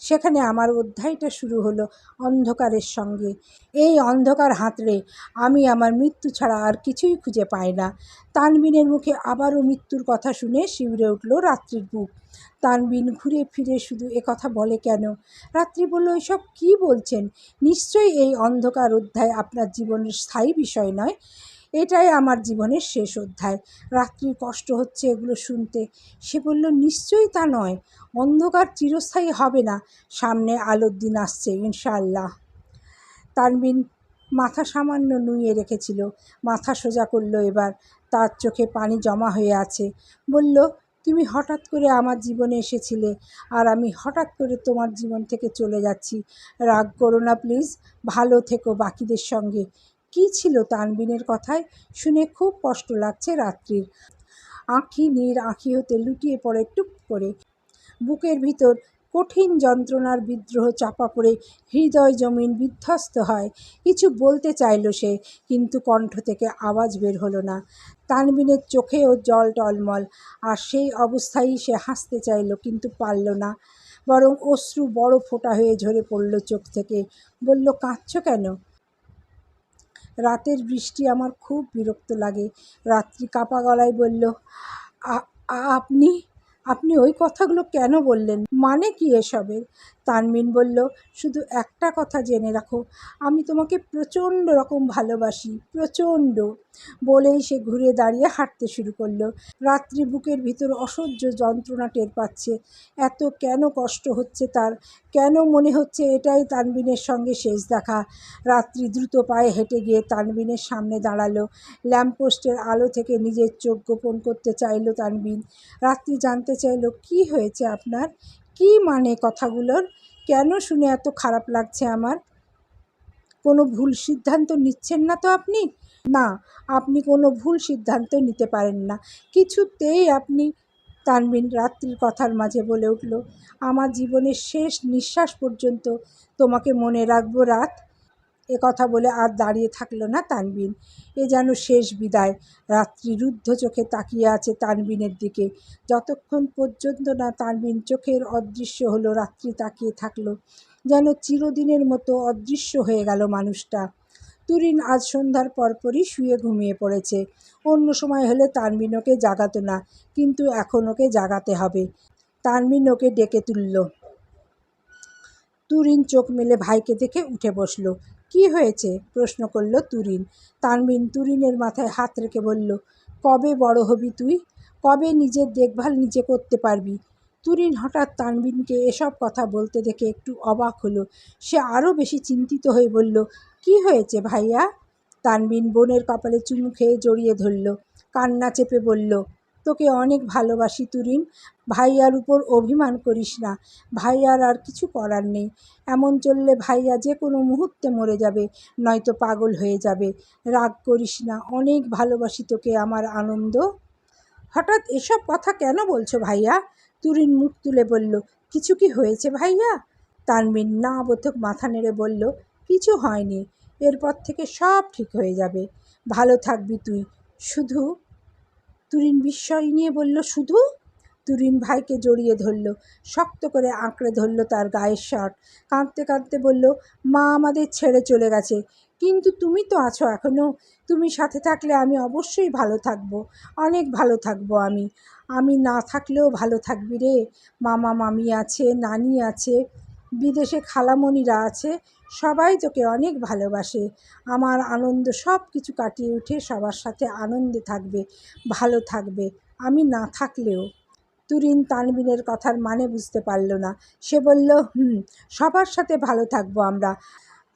সেখানে আমার অধ্যায়টা শুরু হলো অন্ধকারের সঙ্গে। এই অন্ধকার হাতড়ে আমি আমার মৃত্যু ছাড়া আর কিছুই খুঁজে পাই না। তানবিনের মুখে আবারও মৃত্যুর কথা শুনে শিউরে উঠল রাত্রির বুক। তানবিন ঘুরে ফিরে শুধু কথা বলে কেন? রাত্রি বলল, এসব কী বলছেন? নিশ্চয়ই এই অন্ধকার অধ্যায় আপনার জীবনের স্থায়ী বিষয় নয়। এটাই আমার জীবনের শেষ অধ্যায়। রাত্রির কষ্ট হচ্ছে এগুলো শুনতে। সে বলল, নিশ্চয়ই তা নয়। অন্ধকার চিরস্থায়ী হবে না। সামনে আলোর দিন আসছে, ইনশাআল্লাহ। তানবিন মাথা সামান্য নুইয়ে রেখেছিল, মাথা সোজা করল এবার। তার চোখে পানি জমা হয়ে আছে। বলল, তুমি হঠাৎ করে আমার জীবনে এসেছিলে, আর আমি হঠাৎ করে তোমার জীবন থেকে চলে যাচ্ছি। রাগ করো না প্লিজ, ভালো থেকো বাকিদের সঙ্গে। কী ছিল তানবিনের কথায়? শুনে খুব কষ্ট লাগছে রাত্রির। আঁখি নীর আঁখি হতে লুটিয়ে পড়ে টুপ করে। বুকের ভিতর কঠিন যন্ত্রণার বিদ্রোহ চাপা পড়ে হৃদয় জমিন বিধ্বস্ত হয়। কিছু বলতে চাইল সে, কিন্তু কণ্ঠ থেকে আওয়াজ বের হলো না। তানবিনের চোখেও জল টলমল, আর সেই অবস্থায় সে হাসতে চাইল, কিন্তু পারল না। বরং অশ্রু বড় ফোঁটা হয়ে ঝরে পড়ল চোখ থেকে। বলল, কাঁদছ কেন? রাতের বৃষ্টি আমার খুব বিরক্ত লাগে। রাত্রি কাঁপা গলায় বলল, আপনি আপনি ওই কথাগুলো কেন বললেন? মানে কি এসবের? তানবিন বলল, শুধু একটা কথা জেনে রাখো, আমি তোমাকে প্রচণ্ড রকম ভালোবাসি, প্রচণ্ড। বলেই সে ঘুরে দাঁড়িয়ে হাঁটতে শুরু করলো। রাত্রি বুকের ভিতর অসহ্য যন্ত্রণা টের পাচ্ছে। এত কেন কষ্ট হচ্ছে তার? কেন মনে হচ্ছে এটাই তানবিনের সঙ্গে শেষ দেখা? রাত্রি দ্রুত পায়ে হেঁটে গিয়ে তানবিনের সামনে দাঁড়ালো। ল্যাম্পপোস্টের আলো থেকে নিজের চোখ গোপন করতে চাইল তানবিন। রাত্রি জানতে চাইল, কি হয়েছে আপনার? কি মানে কথাগুলোর? কেন শুনে এত খারাপ লাগছে আমার? কোনো ভুল সিদ্ধান্ত নিচ্ছেন না তো আপনি? না, আপনি কোনো ভুল সিদ্ধান্ত নিতে পারেন না, কিছুতেই আপনি। তানবিন রাত্রির কথার মাঝে বলে উঠল, আমার জীবনের শেষ নিঃশ্বাস পর্যন্ত তোমাকে মনে রাখবো রাত। কথা বলে আর দাঁড়িয়ে থাকলো না তানবিন। এ যেন শেষ বিদায়। রাত্রি রুদ্ধ চোখে তাকিয়ে আছে তানবিনের দিকে। যতক্ষণ পর্যন্ত না তানবিন চোখের অদৃশ্য হলো, রাত্রি তাকিয়ে থাকলো, যেন চিরদিনের মতো অদৃশ্য হয়ে গেল মানুষটা। তুরিন আজ সন্ধ্যার পরপরই শুয়ে ঘুমিয়ে পড়েছে। অন্য সময় হলে তানবিন ওকে জাগাতো না, কিন্তু এখন ওকে জাগাতে হবে। তানবিন ওকে ডেকে তুলল। তুরিন চোখ মেলে ভাইকে দেখে উঠে বসল। কি হয়েছে? প্রশ্ন করল তুরিন। তানবিন তুরিনের মাথায় হাত রেখে বলল, কবে বড় হবি তুই? কবে নিজের দেখভাল নিজে করতে পারবি? তুরিন হঠাৎ তানবিনকে এসব কথা বলতে দেখে একটু অবাক হলো। সে আরও বেশি চিন্তিত হয়ে বলল, কি হয়েছে ভাইয়া? তানবিন বোনের কপালে চুমু খেয়ে জড়িয়ে ধরল। কান্না চেপে বলল, তোকে অনেক ভালোবাসি তুরিন। ভাইয়ার উপর অভিমান করিস না। ভাইয়ার আর কিছু করার নেই। এমন চললে ভাইয়া যে কোনো মুহূর্তে মরে যাবে, নয়তো পাগল হয়ে যাবে। রাগ করিস না, অনেক ভালোবাসি তোকে আমার আনন্দ। হঠাৎ এসব কথা কেন বলছো ভাইয়া? তুরিন মুখ তুলে বলল, কিছু কি হয়েছে ভাইয়া? তানবিন না বোধক মাথা নেড়ে বলল, কিছু হয়নি। এরপর থেকে সব ঠিক হয়ে যাবে। ভালো থাকবি তুই। শুধু তুরিন বিস্ময় নিয়ে বলল, শুধু? তুরিন ভাইকে জড়িয়ে ধরল, শক্ত করে আঁকড়ে ধরল তার গায়ের শার্ট। কাঁদতে কাঁদতে বলল, মা আমাদের ছেড়ে চলে গেছে, কিন্তু তুমি তো আছো এখনও। তুমি সাথে থাকলে আমি অবশ্যই ভালো থাকবো, অনেক ভালো থাকবো। আমি না থাকলেও ভালো থাকবি রে। মামা মামি আছে, নানি আছে, বিদেশে খালামণিরা আছে, সবাই তোকে অনেক ভালোবাসে। আমার আনন্দ সব কিছু কাটিয়ে উঠে সবার সাথে আনন্দে থাকবে, ভালো থাকবে, আমি না থাকলেও। তুরিন তানবিনের কথার মানে বুঝতে পারল না। সে বলল, সবার সাথে ভালো থাকবো আমরা,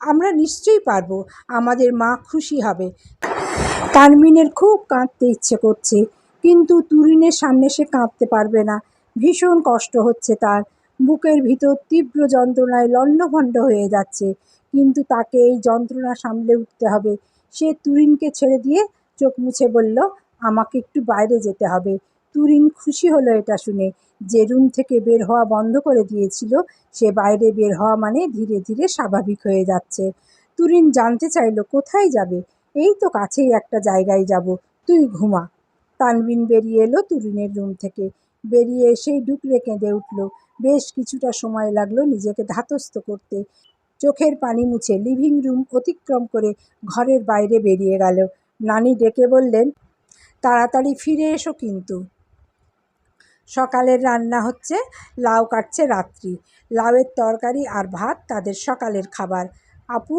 আমরা নিশ্চয়ই পারবো, আমাদের মা খুশি হবে। তানবিনের খুব কাঁদতে ইচ্ছে করছে, কিন্তু তুরিনের সামনে সে কাঁদতে পারবে না। ভীষণ কষ্ট হচ্ছে তার, বুকের ভিতর তীব্র যন্ত্রণায় লণ্ডভণ্ড হয়ে যাচ্ছে, কিন্তু তাকে এই যন্ত্রণা সামলে উঠতে হবে। সে তুরিনকে ছেড়ে দিয়ে চোখ মুছে বলল, আমাকে একটু বাইরে যেতে হবে। তুরিন খুশি হলো এটা শুনে। যে রুম থেকে বের হওয়া বন্ধ করে দিয়েছিল, সে বাইরে বের হওয়া মানে ধীরে ধীরে স্বাভাবিক হয়ে যাচ্ছে। তুরিন জানতে চাইল, কোথায় যাবে? এই তো কাছেই একটা জায়গায় যাব, তুই ঘুমা। তানবিন বেরিয়ে এলো তুরিনের রুম থেকে। বেরিয়ে এসেই ডুকরে কেঁদে উঠল। বেশ কিছুটা সময় লাগলো নিজেকে ধাতস্থ করতে। চোখের পানি মুছে লিভিং রুম অতিক্রম করে ঘরের বাইরে বেরিয়ে গেল। নানি ডেকে বললেন, তাড়াতাড়ি ফিরে এসো কিন্তু। সকালের রান্না হচ্ছে, লাউ কাটছে রাত্রি। লাউয়ের তরকারি আর ভাত তাদের সকালের খাবার। আপু,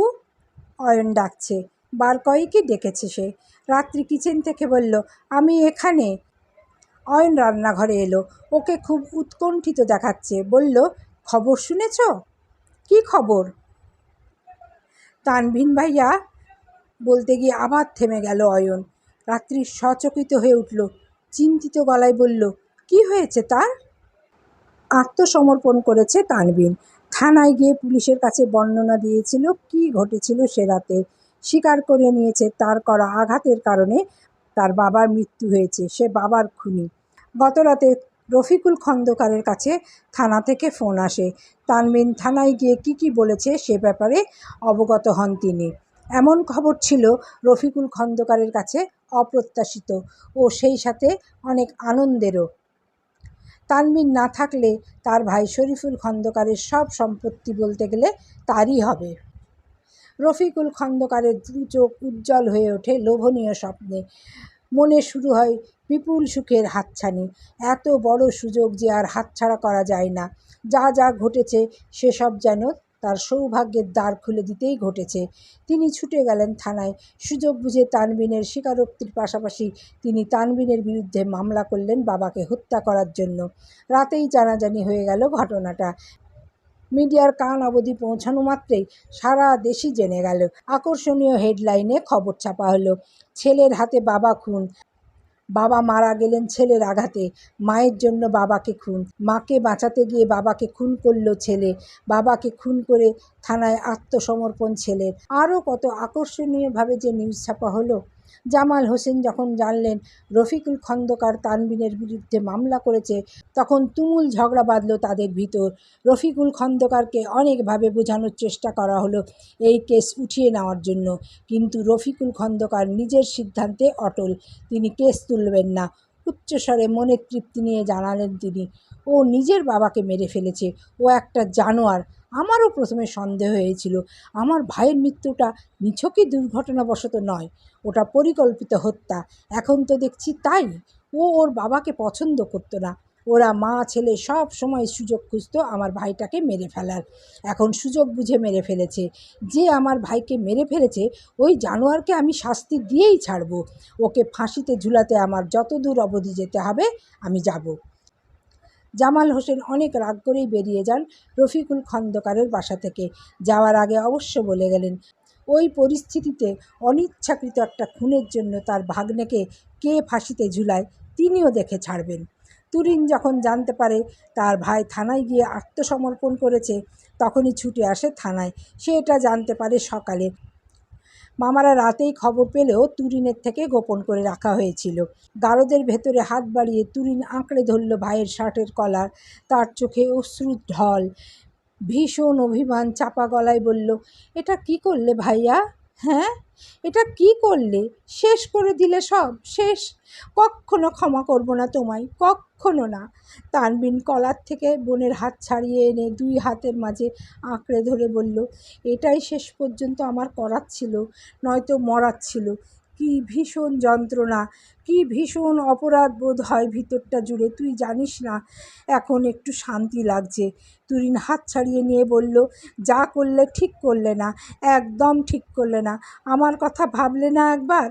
অয়ন ডাকছে, বার কয়েকই ডেকেছে সে। রাত্রি কিচেন থেকে বলল, আমি এখানে। অয়ন রান্নাঘরে এলো, ওকে খুব উৎকণ্ঠিত দেখাচ্ছে। বলল, খবর শুনেছ? কি খবর? তানভীন ভাইয়া বলতে গিয়ে আবার থেমে গেল অয়ন। রাত্রি সচকিত হয়ে উঠল, চিন্তিত গলায় বলল, কি হয়েছে তার? আত্মসমর্পণ করেছে তানভীন। থানায় গিয়ে পুলিশের কাছে বর্ণনা দিয়েছিল কি ঘটেছিল সে রাতে। স্বীকার করে নিয়েছে তার করা আঘাতের কারণে তার বাবার মৃত্যু হয়েছে, সে বাবার খুনি। গতরাতে রফিকুল খন্দকারের কাছে থানা থেকে ফোন আসে। তানভীন থানায় গিয়ে কি বলেছে সে ব্যাপারে অবগত হন তিনি। এমন খবর ছিল রফিকুল খন্দকারের কাছে অপ্রত্যাশিত ও সেই সাথে অনেক আনন্দেরও। তানভীন না থাকলে তার ভাই শরীফুল খন্দকারের সব সম্পত্তি বলতে গেলে তারই হবে। রফিকুল খন্দকারের দু চোখ উজ্জ্বল হয়ে ওঠে লোভনীয় স্বপ্নে। মনে শুরু হয় বিপুল সুখের হাতছানি। এত বড় সুযোগ যে আর হাতছাড়া করা যায় না। যা যা ঘটেছে সেসব যেন তার সৌভাগ্যের দ্বার খুলে দিতেই ঘটেছে। তিনি ছুটে গেলেন থানায়। সুযোগ বুঝে তানভীনের স্বীকারোক্তির পাশাপাশি তিনি তানভীনের বিরুদ্ধে মামলা করলেন বাবাকে হত্যা করার জন্য। রাতেই জানাজানি হয়ে গেল ঘটনাটা। মিডিয়ার কান অবধি পৌঁছানো মাত্রেই সারা দেশই জেনে গেল। আকর্ষণীয় হেডলাইনে খবর ছাপা হলো, ছেলের হাতে বাবা খুন, বাবা মারা গেলেন ছেলের আঘাতে, মায়ের জন্য বাবাকে খুন, মাকে বাঁচাতে গিয়ে বাবাকে খুন করল ছেলে, বাবাকে খুন করে থানায় আত্মসমর্পণ ছেলের। আরও কত আকর্ষণীয়ভাবে যে নিউজ ছাপা হলো। জামাল হোসেন যখন জানলেন রফিকুল খন্দকার তানভীনের বিরুদ্ধে মামলা করেছে, তখন তুমুল ঝগড়া বাঁধল তাদের ভিতর। রফিকুল খন্দকারকে অনেকভাবে বোঝানোর চেষ্টা করা হলো এই কেস উঠিয়ে নেওয়ার জন্য, কিন্তু রফিকুল খন্দকার নিজের সিদ্ধান্তে অটল। তিনি কেস তুলবেন না। উচ্চস্বরে মনের তৃপ্তি নিয়ে জানালেন তিনি, ও নিজের বাবাকে মেরে ফেলেছে, ও একটা জানোয়ার। আমারও প্রথমে সন্দেহ হয়েছিল, আমার ভাইয়ের মৃত্যুটা নিছকই দুর্ঘটনাবশত নয়, ওটা পরিকল্পিত হত্যা। এখন তো দেখছি তাই। ও ওর বাবাকে পছন্দ করতো না। ওরা মা ছেলে সব সময় সুযোগ খুঁজতো আমার ভাইটাকে মেরে ফেলার। এখন সুযোগ বুঝে মেরে ফেলেছে। যে আমার ভাইকে মেরে ফেলেছে ওই জানোয়ারকে আমি শাস্তি দিয়েই ছাড়ব। ওকে ফাঁসিতে ঝুলাতে আমার যত দূর অবধি যেতে হবে আমি যাব। জামাল হোসেন অনেক রাগ করেই বেরিয়ে যান রফিকুল খন্দকারের বাসা থেকে। যাওয়ার আগে অবশ্য বলে গেলেন, ওই পরিস্থিতিতে অনিচ্ছাকৃত একটা খুনের জন্য তার ভাগ্নেকে কে ফাঁসিতে ঝুলায় তিনিও দেখে ছাড়বেন। তুরিন যখন জানতে পারে তার ভাই থানায় গিয়ে আত্মসমর্পণ করেছে, তখনই ছুটে আসে থানায়। সে এটা জানতে পারে সকালে। মামারা রাতেই খবর পেলেও তুরিনের থেকে গোপন করে রাখা হয়েছিল। গারদের ভেতরে হাত বাড়িয়ে তুরিন আঁকড়ে ধরল ভাইয়ের শার্টের কলার। তার চোখে অশ্রুর ঢল। ভীষণ অভিমান চাপা গলায় বলল, এটা কি করলে ভাইয়া? হ্যাঁ, এটা কি করলে? শেষ করে দিলে সব, শেষ। কক্ষনো ক্ষমা করব না তোমায়, কক্ষনো না। তানবিন কলার থেকে বোনের হাত ছাড়িয়ে এনে দুই হাতের মাঝে আঁকড়ে ধরে বলল, এটাই শেষ পর্যন্ত আমার করার ছিল, নয়তো মরার ছিল। কি ভীষণ যন্ত্রণা, কি ভীষণ অপরাধ বোধ হয় ভিতরটা জুড়ে, তুই জানিস না। এখন একটু শান্তি লাগছে। তুরিন হাত ছাড়িয়ে নিয়ে বলল, যা করলে ঠিক করলে না, একদম ঠিক করলে না। আমার কথা ভাবলে না একবার?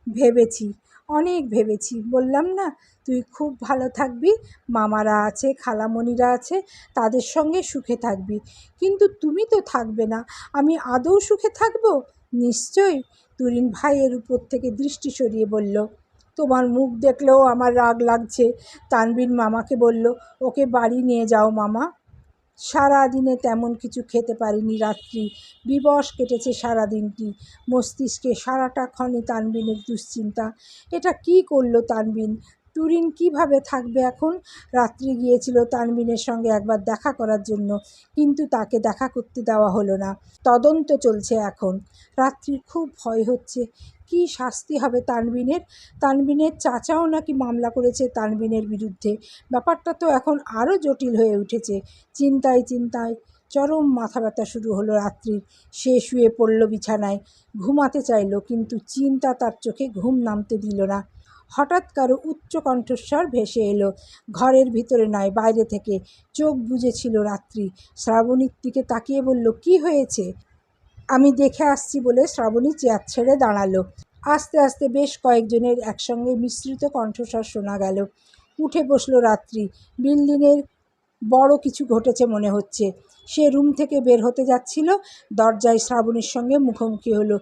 ভেবেছি, অনেক ভেবেছি, বললাম না তুই খুব ভালো থাকবি, মামারা আছে, খালামণিরা আছে, তাদের সঙ্গে সুখে থাকবি। কিন্তু তুমি তো থাকবে না, আমি আদৌ সুখে থাকবো? নিশ্চয়ই। তুরিন ভাইয়ের উপর থেকে দৃষ্টি সরিয়ে বলল, তোমার মুখ দেখলেও আমার রাগ লাগছে। তানবিন মামাকে বলল, ওকে বাড়ি নিয়ে যাও মামা। সারা দিনে তেমন কিছু খেতে পারিনি রাত্রি, বিবশ কেটেছে সারা দিনটি। মস্তিষ্কে সারাটা ক্ষণে তানবিনের দুশ্চিন্তা। এটা কি করলো তানবিন? তুরিন কিভাবে থাকবে এখন? রাত্রি গিয়েছিল তানবিনের সঙ্গে একবার দেখা করার জন্য, কিন্তু তাকে দেখা করতে দেওয়া হলো না। তদন্ত চলছে এখন। রাত্রির খুব ভয় হচ্ছে, কি শাস্তি হবে তানবিনের। তানবিনের চাচাও নাকি মামলা করেছে তানবিনের বিরুদ্ধে। ব্যাপারটা তো এখন আরও জটিল হয়ে উঠেছে। চিন্তায় চিন্তায় চরম মাথা ব্যথা শুরু হলো রাত্রির। সে শুয়ে পড়ল বিছানায়, ঘুমাতে চাইল, কিন্তু চিন্তা তার চোখে ঘুম নামতে দিল না। হঠাৎ কারো উচ্চ কণ্ঠস্বর ভেসে এলো, ঘরের ভিতরে নয়, বাইরে থেকে। চোখ বুজেছিল রাত্রি। শ্রাবণীর দিকে তাকিয়ে বলল, কি হয়েছে? আমি দেখে আসছি বলে শ্রাবণী চেয়ার ছেড়ে দাঁড়ালো। আস্তে আস্তে বেশ কয়েকজনের একসঙ্গে মিশ্রিত কণ্ঠস্বর শোনা গেল। উঠে বসলো রাত্রি। বিল্ডিংয়ের বড় কিছু ঘটেছে মনে হচ্ছে। সে রুম থেকে বের হতে যাচ্ছিল, দরজায় শ্রাবণীর সঙ্গে মুখোমুখি হলো।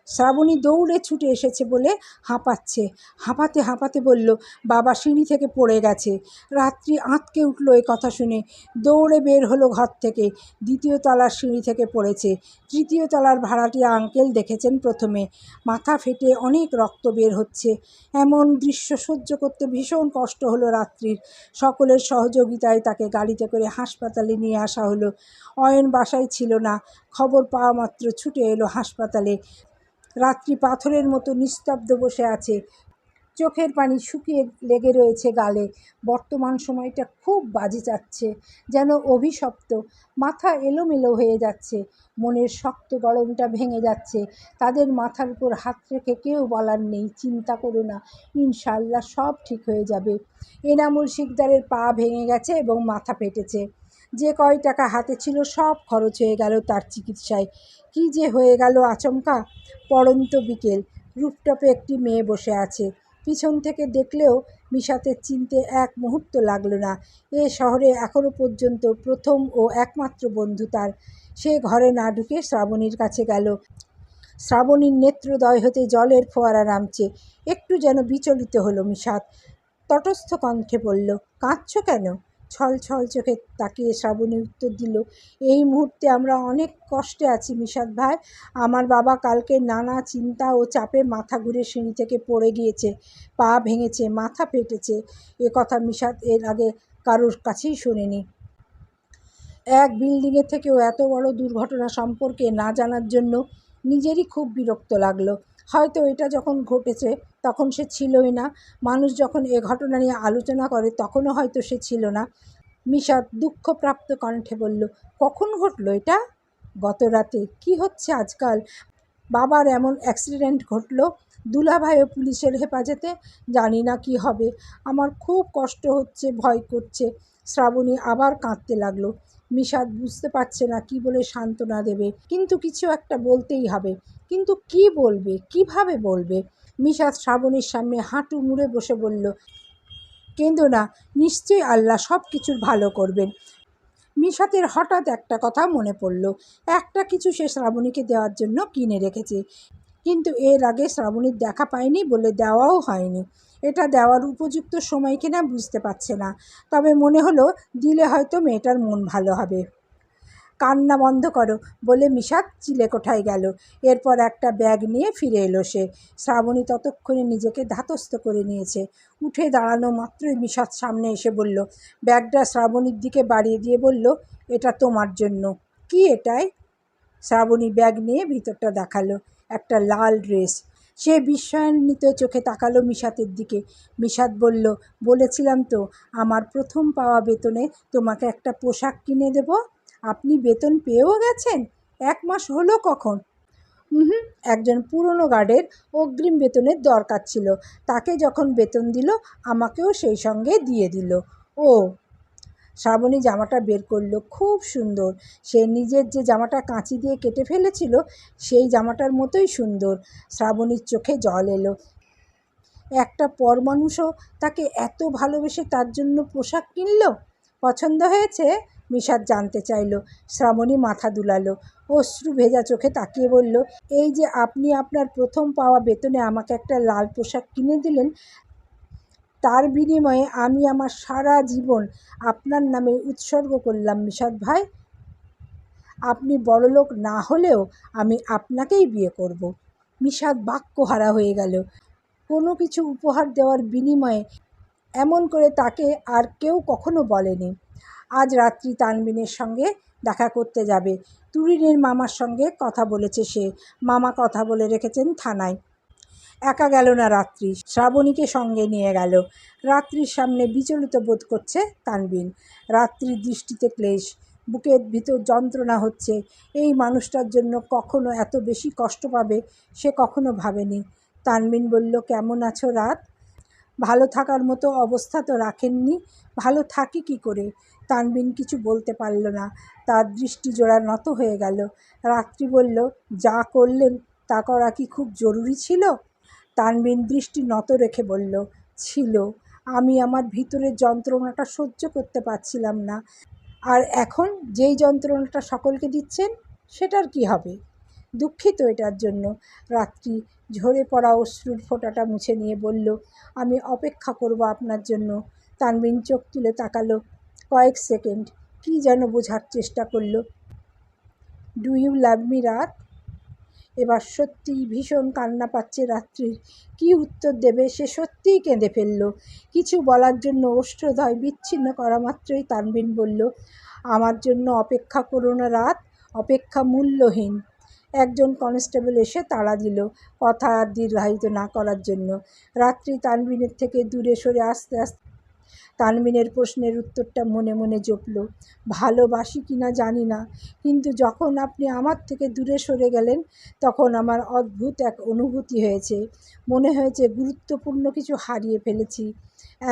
শ্রাবণী দৌড়ে ছুটে এসেছে বলে হাঁপাচ্ছে। হাঁপাতে হাঁপাতে বলল, বাবা সিঁড়ি থেকে পড়ে গেছে। রাত্রি আঁতকে উঠল এ কথা শুনে। দৌড়ে বের হলো ঘর থেকে। দ্বিতীয় তলার সিঁড়ি থেকে পড়েছে। তৃতীয় তলার ভাড়াটিয়া আঙ্কেল দেখেছেন প্রথমে। মাথা ফেটে অনেক রক্ত বের হচ্ছে। এমন দৃশ্য সহ্য করতে ভীষণ কষ্ট হলো রাত্রির। সকলের সহযোগিতায় তাকে গাড়িতে করে হাসপাতালে নিয়ে আসা হলো। অয়ন বাসায় ছিল না। খবর পাওয়া মাত্র ছুটে এলো হাসপাতালে। রাত্রি পাথরের মতো নিস্তব্ধ বসে আছে। চোখের পানি শুকিয়ে লেগে রয়েছে গালে। বর্তমান সময়টা খুব বাজে যাচ্ছে, যেন অভিশপ্ত। মাথা এলোমেলো হয়ে যাচ্ছে। মনের শক্ত গরমটা ভেঙে যাচ্ছে। তাদের মাথার উপর হাত রেখে কেউ বলার নেই, চিন্তা করো না, ইনশাআল্লাহ সব ঠিক হয়ে যাবে। এনামুল শিকদারের পা ভেঙে গেছে এবং মাথা ফেটেছে। যে কয় টাকা হাতে ছিল সব খরচ হয়ে গেল তার চিকিৎসায়। কি যে হয়ে গেল আচমকা। পড়ন্ত বিকেল। রুফটপে একটি মেয়ে বসে আছে। পিছন থেকে দেখলেও মিশাতের চিনতে এক মুহূর্ত লাগলো না। এ শহরে এখনও পর্যন্ত প্রথম ও একমাত্র বন্ধু তার। সে ঘরে না ঢুকে শ্রাবণীর কাছে গেল। শ্রাবণীর নেত্রদয় হতে জলের ফোয়ারা নামছে। একটু যেন বিচলিত হলো মিশাত। তটস্থ কণ্ঠে বলল, কাঁদছ কেন? ছল ছল চোখে তাকিয়ে শ্রাবণী উত্তর দিল, এই মুহূর্তে আমরা অনেক কষ্টে আছি মিশাত ভাই। আমার বাবা কালকে নানা চিন্তা ও চাপে মাথা ঘুরে সিঁড়ি থেকে পড়ে গিয়েছে, পা ভেঙেছে, মাথা ফেটেছে। এ কথা মিশাত এর আগে কারোর কাছেই শোনেনি। এক বিল্ডিংয়ের থেকেও এত বড় দুর্ঘটনা সম্পর্কে না জানার জন্য নিজেরই খুব বিরক্ত লাগলো। হয়তো এটা যখন ঘটেছে তখন সে ছিলই না। মানুষ যখন এ ঘটনা নিয়ে আলোচনা করে তখনও হয়তো সে ছিল না। মিশাত দুঃখপ্রাপ্ত কণ্ঠে বলল, কখন ঘটলো এটা? গত রাতে। কি হচ্ছে আজকাল? বাবার এমন অ্যাক্সিডেন্ট ঘটলো, দুলাভাইও পুলিশের হেফাজতে, জানি না কি হবে। আমার খুব কষ্ট হচ্ছে, ভয় করছে। শ্রাবণী আবার কাঁদতে লাগলো। মিশাত বুঝতে পারছে না কি বলে সান্ত্বনা দেবে, কিন্তু কিছু একটা বলতেই হবে। কিন্তু কি বলবে, কিভাবে বলবে? মিশাত শ্রাবণীর সামনে হাঁটু মুড়ে বসে বলল, কেঁদো না, নিশ্চয়ই আল্লাহ সব কিছুর ভালো করবেন। মিশাতের হঠাৎ একটা কথা মনে পড়ল। একটা কিছু সে শ্রাবণীকে দেওয়ার জন্য কিনে রেখেছে, কিন্তু এর আগে শ্রাবণীর দেখা পায়নি বলে দেওয়াও হয়নি। এটা দেওয়ার উপযুক্ত সময় কিনা বুঝতে পারছে না, তবে মনে হলো দিলে হয়তো মেয়েটার মন ভালো হবে। কান্না বন্ধ করো বলে মিশাত চিলেকোঠায় গেল। এরপর একটা ব্যাগ নিয়ে ফিরে এলো সে। শ্রাবণী ততক্ষণে নিজেকে ধাতস্থ করে নিয়েছে। উঠে দাঁড়ানো মাত্রই মিশাত সামনে এসে বলল, ব্যাগটা শ্রাবণীর দিকে বাড়িয়ে দিয়ে বলল, এটা তোমার জন্য। কি এটাই? শ্রাবণী ব্যাগ নিয়ে ভিতরটা দেখালো। একটা লাল ড্রেস। সে বিস্ময়ান্বিত চোখে তাকালো মিশাতের দিকে। মিশাত বলল, বলেছিলাম তো আমার প্রথম পাওয়া বেতনে তোমাকে একটা পোশাক কিনে দেব। আপনি বেতন পেয়েও গেছেন? 1 মাস হলো কখন? হুম, একজন পুরনো গার্ডের অগ্রিম বেতনের দরকার ছিল, তাকে যখন বেতন দিল আমাকেও সেই সঙ্গে দিয়ে দিল। ও। শ্রাবণী জামাটা বের করলো, খুব সুন্দর। সে নিজের যে জামাটা কাঁচি দিয়ে কেটে ফেলেছিল সেই জামাটার মতোই সুন্দর। শ্রাবণীর চোখে জল এলো। একটা পরমানুষও তাকে এত ভালোবেসে তার জন্য পোশাক কিনল। পছন্দ হয়েছে? মিশাত জানতে চাইল। শ্রাবণী মাথা দুলালো, অশ্রু ভেজা চোখে তাকিয়ে বলল, এই যে আপনি আপনার প্রথম পাওয়া বেতনে আমাকে একটা লাল পোশাক কিনে দিলেন, তার বিনিময়ে আমি আমার সারা জীবন আপনার নামে উৎসর্গ করলাম মিশাত ভাই। আপনি বড়লোক না হলেও আমি আপনাকেই বিয়ে করব। মিশাত বাক্যহারা হয়ে গেল। কোনো কিছু উপহার দেওয়ার বিনিময়ে এমন করে তাকে আর কেউ কখনো বলেনি। আজ রাত্রি তানবিনের সঙ্গে দেখা করতে যাবে। তুরিনের মামার সঙ্গে কথা বলেছে সে। মামা কথা বলে রেখেছেন থানায়। একা গেল না রাত্রি, শ্রাবণীকে সঙ্গে নিয়ে গেল। রাত্রির সামনে বিচলিত বোধ করছে তানবিন। রাত্রির দৃষ্টিতে ক্লেশ, বুকের ভিতর যন্ত্রণা হচ্ছে। এই মানুষটার জন্য কখনো এত বেশি কষ্ট পাবে সে কখনো ভাবেনি। তানবিন বলল, কেমন আছো রাত? ভালো থাকার মতো অবস্থা তো রাখেননি। ভালো থাকি কি করে? তানবিন কিছু বলতে পারল না। তার দৃষ্টি জোড়া নত হয়ে গেল। রাত্রি বলল, যা করলেন তা করা কি খুব জরুরি ছিল? তানবিন দৃষ্টি নত রেখে বলল, ছিল। আমি আমার ভিতরের যন্ত্রণাটা সহ্য করতে পারছিলাম না। আর এখন যেই যন্ত্রণাটা সকলকে দিচ্ছেন সেটার কি হবে? দুঃখিত এটার জন্য। রাত্রি ঝরে পড়া অশ্রুর ফোঁটাটা মুছে নিয়ে বলল, আমি অপেক্ষা করব আপনার জন্য। তানবিন চোখ তুলে তাকালো। কয়েক সেকেন্ড কি যেন বোঝার চেষ্টা করল। ডু ইউ লাভ মি রাত? এবার সত্যিই ভীষণ কান্না পাচ্ছে রাত্রির। কি উত্তর দেবে? সে সত্যিই কেঁদে ফেলল। কিছু বলার জন্য ওষ্ঠ্যদ্বয় বিচ্ছিন্ন করা মাত্রই তানবিন বলল, আমার জন্য অপেক্ষা করো না রাত, অপেক্ষা মূল্যহীন। একজন কনস্টেবল এসে তাড়া দিল, কথা আর দীর্ঘায়িত না করার জন্য। রাত্রি তানবিনের থেকে দূরে সরে আস্তে আস্তে তানবিনের প্রশ্নের উত্তরটা মনে মনে জপল, ভালোবাসি কিনা জানি না, কিন্তু যখন আপনি আমার থেকে দূরে সরে গেলেন তখন আমার অদ্ভুত এক অনুভূতি হয়েছে। মনে হয়েছে গুরুত্বপূর্ণ কিছু হারিয়ে ফেলেছি।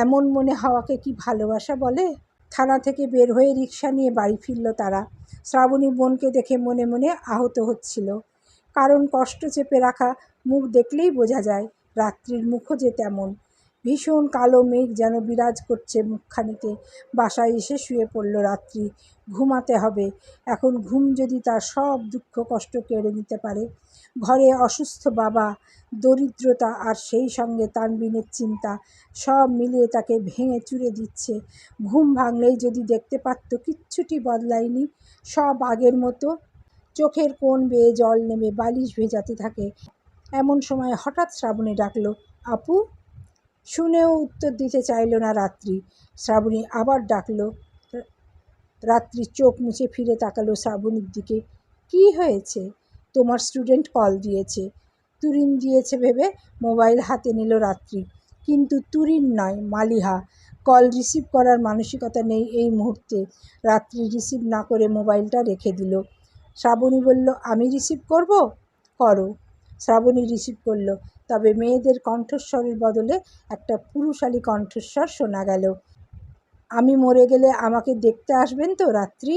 এমন মনে হওয়াকে কি ভালোবাসা বলে? থানা থেকে বের হয়ে রিকশা নিয়ে বাড়ি ফিরল তারা। শ্রাবণী বোনকে দেখে মনে মনে আহত হচ্ছিল। কারণ কষ্ট চেপে রাখা মুখ দেখলেই বোঝা যায়। রাত্রির মুখও যে তেমন। ভীষণ কালো মেঘ যেন বিরাজ করছে মুখখানিতে। বাসায় এসে শুয়ে পড়ল রাত্রি। ঘুমাতে হবে এখন। ঘুম যদি তার সব দুঃখ কষ্ট কেড়ে নিতে পারে। ঘরে অসুস্থ বাবা, দরিদ্রতা আর সেই সঙ্গে তানবিনের চিন্তা সব মিলিয়ে তাকে ভেঙে চুরে দিচ্ছে। ঘুম ভাঙলেই যদি দেখতে পারত কিচ্ছুটি বদলায়নি, সব আগের মতো। চোখের কোণ বেয়ে জল নেমে বালিশ ভেজাতে থাকে। এমন সময় হঠাৎ শ্রাবণী ডাকল, আপু। শুনেও উত্তর দিতে চাইল না রাত্রি। শ্রাবণী আবার ডাকল। রাত্রি চোখ মুছে ফিরে তাকালো শ্রাবণীর দিকে। কি হয়েছে? তোমার স্টুডেন্ট কল দিয়েছে। তুরিন দিয়েছে ভেবে মোবাইল হাতে নিল রাত্রি। কিন্তু তুরিন নয়, মালিহা। কল রিসিভ করার মানসিকতা নেই এই মুহূর্তে। রাত্রি রিসিভ না করে মোবাইলটা রেখে দিল। শ্রাবণী বলল, আমি রিসিভ করব? করো। শ্রাবণী রিসিভ করলো। তবে মেয়েদের কণ্ঠস্বরের বদলে একটা পুরুষালী কণ্ঠস্বর শোনা গেল। আমি মরে গেলে আমাকে দেখতে আসবেন তো রাত্রি?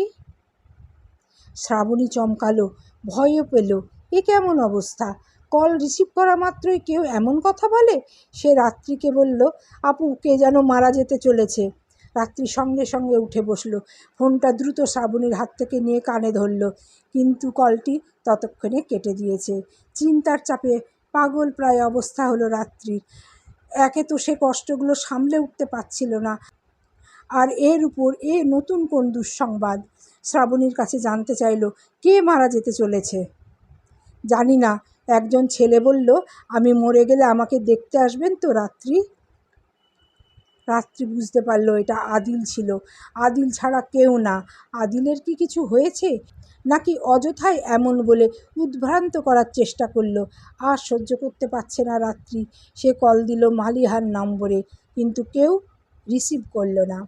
শ্রাবণী চমকালো, ভয়ও পেল। এ কেমন অবস্থা? কল রিসিভ করা মাত্রই কেউ এমন কথা বলে? সে রাত্রিকে বলল, আপু, কে যেন মারা যেতে চলেছে। রাত্রি সঙ্গে সঙ্গে উঠে বসল। ফোনটা দ্রুত শ্রাবণীর হাত থেকে নিয়ে কানে ধরল। কিন্তু কলটি ততক্ষণে কেটে দিয়েছে। চিন্তার চাপে পাগল প্রায় অবস্থা হলো রাত্রির। একে তো সে কষ্টগুলো সামলে উঠতে পারছিল না, আর এর উপর এ নতুন কোন দুঃসংবাদ। শ্রাবণীর কাছে জানতে চাইল, কে মারা যেতে চলেছে? জানি না, একজন ছেলে বলল, আমি মরে গেলে আমাকে দেখতে আসবেন তো রাত্রি? রাত্রি বুঝতে পারল এটা আদিল ছিল। আদিল ছাড়া কেউ না। আদিলের কি কিছু হয়েছে, নাকি অযথাই এমন বলে উদ্ভ্রান্ত করার চেষ্টা করলো? আর সহ্য করতে পারছে না রাত্রি। সে কল দিল মালিহার নম্বরে, কিন্তু কেউ রিসিভ করলো না।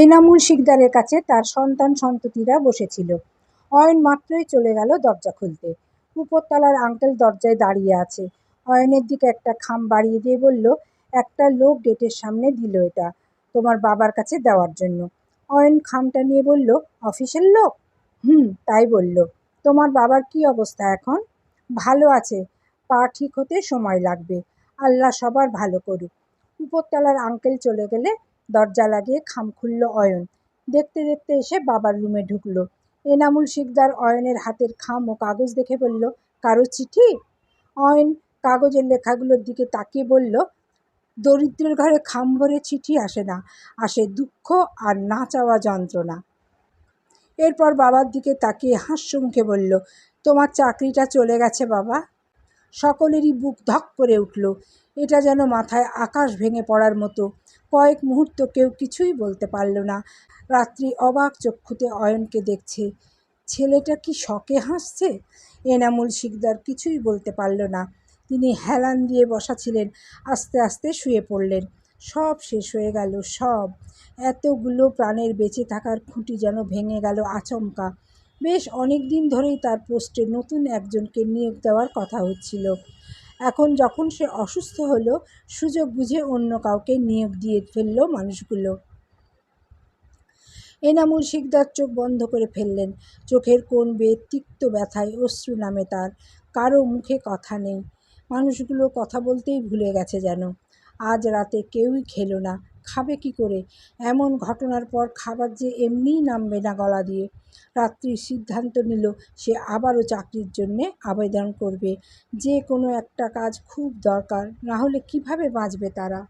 এনামুল শিকদারের কাছে তার সন্তান সন্ততিরা বসেছিল। অয়ন মাত্রই চলে গেল দরজা খুলতে। উপরতলার আঙ্কেল দরজায় দাঁড়িয়ে আছে। অয়নের দিকে একটা খাম বাড়িয়ে দিয়ে বলল, একটা লোক গেটের সামনে দিল এটা তোমার বাবার কাছে দেওয়ার জন্য। অয়ন খামটা নিয়ে বলল, অফিসের লোক? তাই বলল। তোমার বাবার কি অবস্থা এখন? ভালো আছে, পা ঠিক হতে সময় লাগবে। আল্লাহ সবার ভালো করুক। উপরতলার আঙ্কেল চলে গেলে দরজা লাগিয়ে খাম খুলল অয়ন। দেখতে দেখতে এসে বাবার রুমে ঢুকলো। এনামুল শিকদার অয়নের হাতের খাম ও কাগজ দেখে বলল, কারো চিঠি? অয়ন কাগজের লেখাগুলোর দিকে তাকিয়ে বলল, দরিদ্রের ঘরে খাম ভরে চিঠি আসে না, আসে দুঃখ আর না চাওয়া যন্ত্রণা। এরপর বাবার দিকে তাকিয়ে হাস্যমুখে বলল, তোমার চাকরিটা চলে গেছে বাবা। সকলেরই বুক ধক করে উঠল। এটা যেন মাথায় আকাশ ভেঙে পড়ার মতো। কয়েক মুহূর্ত কেউ কিছুই বলতে পারল না। রাত্রি অবাক চক্ষুতে অয়নকে দেখছে। ছেলেটা কি শখে হাসছে? এনামুল শিকদার কিছুই বলতে পারল না। তিনি হেলান দিয়ে বসা ছিলেন, আস্তে আস্তে শুয়ে পড়লেন। সব শেষ হয়ে গেল, সব। এতগুলো প্রাণের বেঁচে থাকার খুঁটি যেন ভেঙে গেল আচমকা। বেশ অনেক দিন ধরেই তার পোস্টে নতুন একজনকে নিয়োগ দেওয়ার কথা হচ্ছিল। এখন যখন সে অসুস্থ হলো, সুযোগ বুঝে অন্য কাউকে নিয়োগ দিয়ে ফেলল মানুষগুলো। এনামুল শিকদার চোখ বন্ধ করে ফেললেন। চোখের কোণ বেয়ে তিক্ত ব্যথায় অশ্রু নামে তার। কারো মুখে কথা নেই। মানুষগুলো কথা বলতেই ভুলে গেছে যেন। আজ রাতে কেউই খেলো না। খাবে কি করে? এমন ঘটনার পর খাবার যে এমনিই নামবে না গলা দিয়ে। রাত্রি সিদ্ধান্ত নিল সে আবারও চাকরির জন্যে আবেদন করবে। যে কোনো একটা কাজ খুব দরকার, না হলে কিভাবে বাঁচবে তারা?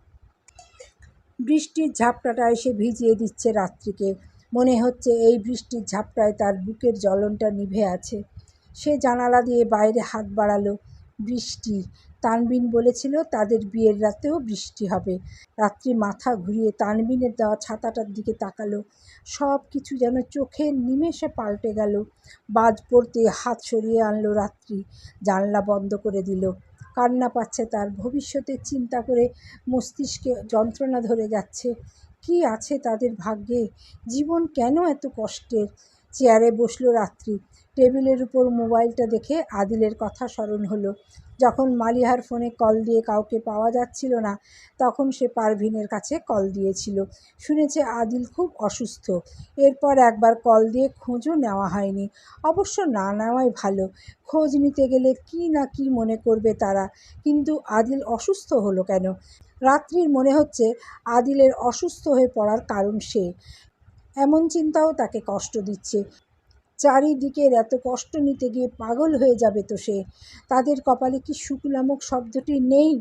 বৃষ্টির ঝাপটাটা এসে ভিজিয়ে দিচ্ছে রাত্রিকে। মনে হচ্ছে এই বৃষ্টির ঝাপটায় তার বুকের জ্বলনটা নিভে আছে। সে জানালা দিয়ে বাইরে হাত বাড়ালো। বৃষ্টি। তানবিন বলেছিল তাদের বিয়ের রাতেও বৃষ্টি হবে। রাত্রি মাথা ঘুরিয়ে তানবিনের দেওয়া ছাতাটার দিকে তাকালো। সব কিছু যেন চোখের নিমেষে পাল্টে গেল। বাজ পড়তে হাত সরিয়ে আনলো রাত্রি। জানলা বন্ধ করে দিল। কান্না পাচ্ছে তার। ভবিষ্যতের চিন্তা করে মস্তিষ্কে যন্ত্রণা ধরে যাচ্ছে। কি আছে তাদের ভাগ্যে? জীবন কেন এত কষ্টের? চেয়ারে বসলো রাত্রি। টেবিলের উপর মোবাইলটা দেখে আদিলের কথা স্মরণ হলো। যখন মালিহার ফোনে কল দিয়ে কাউকে পাওয়া যাচ্ছিল না, তখন সে পারভিনের কাছে কল দিয়েছিল। শুনেছে আদিল খুব অসুস্থ। এরপর একবার কল দিয়ে খোঁজও নেওয়া হয়নি। অবশ্য না নেওয়াই ভালো। খোঁজ নিতে গেলে কি না কি মনে করবে তারা। কিন্তু আদিল অসুস্থ হলো কেন? রাত্রির মনে হচ্ছে আদিলের অসুস্থ হয়ে পড়ার কারণ সে। এমন চিন্তাও তাকে কষ্ট দিচ্ছে। চারিদিকের এত কষ্ট নিতে গিয়ে পাগল হয়ে যাবে তো সে। তাদের কপালে কি সুখ নামক শব্দটি নেই?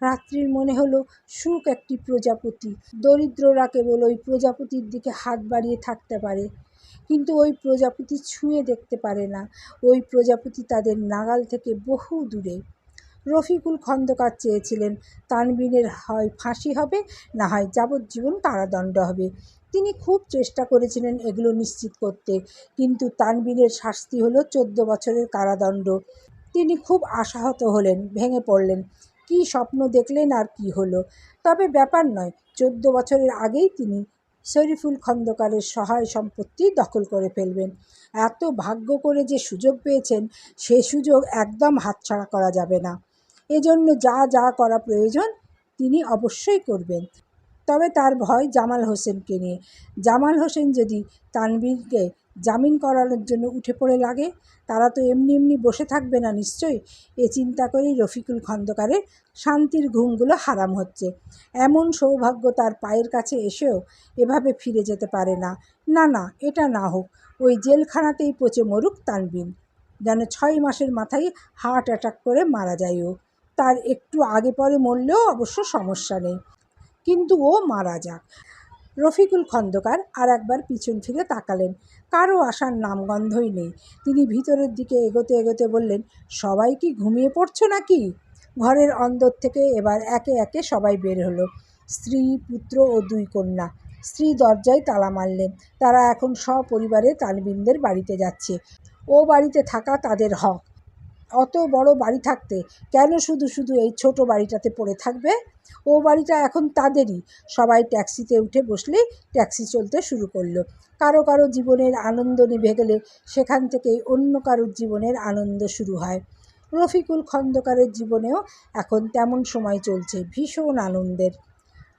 রাত্রির মনে হলো সুখ একটি প্রজাপতি। দরিদ্ররা কেবল ওই প্রজাপতির দিকে হাত বাড়িয়ে থাকতে পারে, কিন্তু ওই প্রজাপতি ছুঁয়ে দেখতে পারে না। ওই প্রজাপতি তাদের নাগাল থেকে বহু দূরে। রফিকুল খন্দকার চেয়েছিলেন তানবিনের হয় ফাঁসি হবে, না হয় যাবজ্জীবন কারাদণ্ড হবে। তিনি খুব চেষ্টা করেছিলেন এগুলো নিশ্চিত করতে, কিন্তু তানবিনের শাস্তি হলো 14 বছরের কারাদণ্ড। তিনি খুব আশাহত হলেন, ভেঙে পড়লেন। কি স্বপ্ন দেখলেন আর কি হলো? তবে ব্যাপার নয়, 14 বছরের আগেই তিনি শরীফুল খন্দকারের সহায় সম্পত্তি দখল করে ফেলবেন। এত ভাগ্য করে যে সুযোগ পেয়েছেন, সে সুযোগ একদম হাতছাড়া করা যাবে না। এজন্য যা যা করা প্রয়োজন তিনি অবশ্যই করবেন। তবে তার ভয় জামাল হোসেনকে নিয়ে। জামাল হোসেন যদি তানভীরকে জামিন করানোর জন্য উঠে পড়ে লাগে, তারা তো এমনি এমনি বসে থাকবে না নিশ্চয়ই। এ চিন্তা করেই রফিকুল খন্দকারের শান্তির ঘুমগুলো হারাম হচ্ছে। এমন সৌভাগ্য তার পায়ের কাছে এসেও এভাবে ফিরে যেতে পারে না। না না, এটা না হোক। ওই জেলখানাতেই পচে মরুক তানবিন। যেন 6 মাসের মাথায় হার্ট অ্যাটাক করে মারা যায় ও। তার একটু আগে পরে মরলেও অবশ্য সমস্যা নেই, কিন্তু ও মারা যাক। রফিকুল খন্দকার আর একবার পিছন ফিরে তাকালেন। কারও আসার নামগন্ধই নেই। তিনি ভিতরের দিকে এগোতে এগোতে বললেন, সবাই কি ঘুমিয়ে পড়ছো নাকি? ঘরের অন্দর থেকে এবার একে একে সবাই বের হলো। স্ত্রী, পুত্র ও 2 কন্যা। স্ত্রী দরজায় তালা মারলেন। তারা এখন সপরিবারে তানবিনদের বাড়িতে যাচ্ছে। ও বাড়িতে থাকা তাদের হক। অত বড় বাড়ি থাকতে কেন শুধু শুধু এই ছোট বাড়িটাতে পড়ে থাকবে? ও বাড়িটা এখন তাদেরই। সবাই ট্যাক্সিতে উঠে বসলেই ট্যাক্সি চলতে শুরু করলো। কারো কারো জীবনের আনন্দ নিভে গেলে সেখান থেকেই অন্য কারোর জীবনের আনন্দ শুরু হয়। রফিকুল খন্দকারের জীবনেও এখন তেমন সময় চলছে, ভীষণ আনন্দের।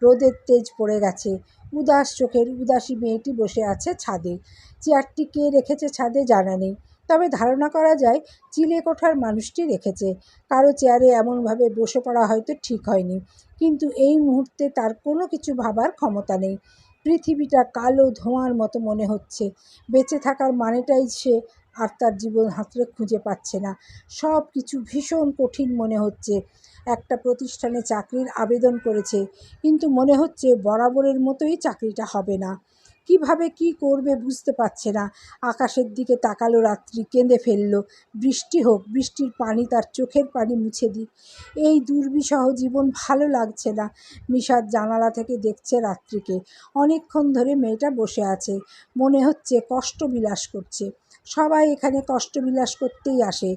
রোদের তেজ পড়ে গেছে। উদাস চোখের উদাসী মেয়েটি বসে আছে ছাদে। চেয়ারটি কে রেখেছে ছাদে জানা নেই, তবে ধারণা করা যায় চিলেকোঠার মানুষটি রেখেছে। কারো চেয়ারে এমনভাবে বসে পড়া হয়তো ঠিক হয়নি, কিন্তু এই মুহূর্তে তার কোনো কিছু ভাবার ক্ষমতা নেই। পৃথিবীটা কালো ধোঁয়ার মতো মনে হচ্ছে। বেঁচে থাকার মানেটাই সে আর তার জীবন হাতড়ে খুঁজে পাচ্ছে না। সব কিছু ভীষণ কঠিন মনে হচ্ছে। একটা প্রতিষ্ঠানে চাকরির আবেদন করেছে, কিন্তু মনে হচ্ছে বরাবরের মতোই চাকরিটা হবে না। কিভাবে কি করবে বুঝতে পারছে না। আকাশের দিকে তাকালো রাত্রি, কেঁদে ফেলল। বৃষ্টি হোক, বৃষ্টির পানি তার চোখের পানি মুছে দিক। এই দুর্বিষহ জীবন ভালো লাগছে না। মিশাত জানালা থেকে দেখছে রাত্রিকে। অনেকক্ষণ ধরে মেয়েটা বসে আছে, মনে হচ্ছে কষ্ট বিলাস করছে। সবাই এখানে কষ্ট বিলাস করতেই আসে,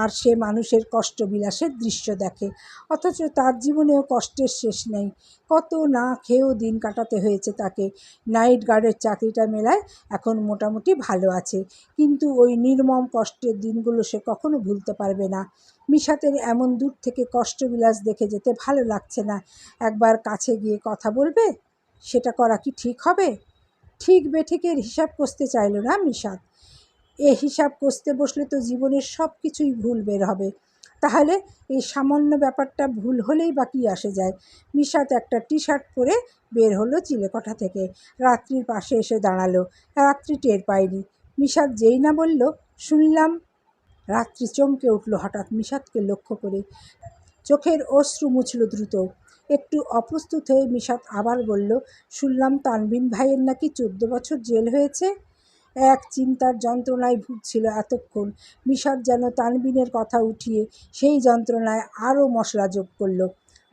আর সে মানুষের কষ্ট বিলাসের দৃশ্য দেখে। অথচ তার জীবনেও কষ্টের শেষ নেই। কত না খেয়েও দিন কাটাতে হয়েছে তাকে। নাইট গার্ডের চাকরিটা মেলায় এখন মোটামুটি ভালো আছে, কিন্তু ওই নির্মম কষ্টের দিনগুলো সে কখনো ভুলতে পারবে না। মিশাতের এমন দূর থেকে কষ্টবিলাস দেখে যেতে ভালো লাগছে না। একবার কাছে গিয়ে কথা বলবে, সেটা করা কি ঠিক হবে? ঠিক বেঠিকের হিসাব কষতে চাইল না মিশাত। হিসাব কষতে বসলে তো জীবনের সব কিছুই ভুল বের হবে। তাহলে এই সামান্য ব্যাপারটা ভুল হলেই বা কী আসে যায়। মিশাত একটা টি-শার্ট পরে বের হলো চিলেকোঠা থেকে। রাত্রির পাশে এসে দাঁড়ালো। রাত্রি টের পায়নি। মিশাত যেই না বলল, শুনলাম। রাত্রি চমকে উঠল হঠাৎ মিশাতকে লক্ষ্য করে। চোখের অশ্রু মুছল দ্রুত। একটু অপ্রস্তুত হয়ে মিশাত আবার বলল, শুনলাম তানবিন ভাইয়ের নাকি 14 বছর জেল হয়েছে। এক চিন্তার যন্ত্রণায় ভুগছিল এতক্ষণ। মিশাত যেন তানবিনের কথা উঠিয়ে সেই যন্ত্রণায় আরও মশলা যোগ করল।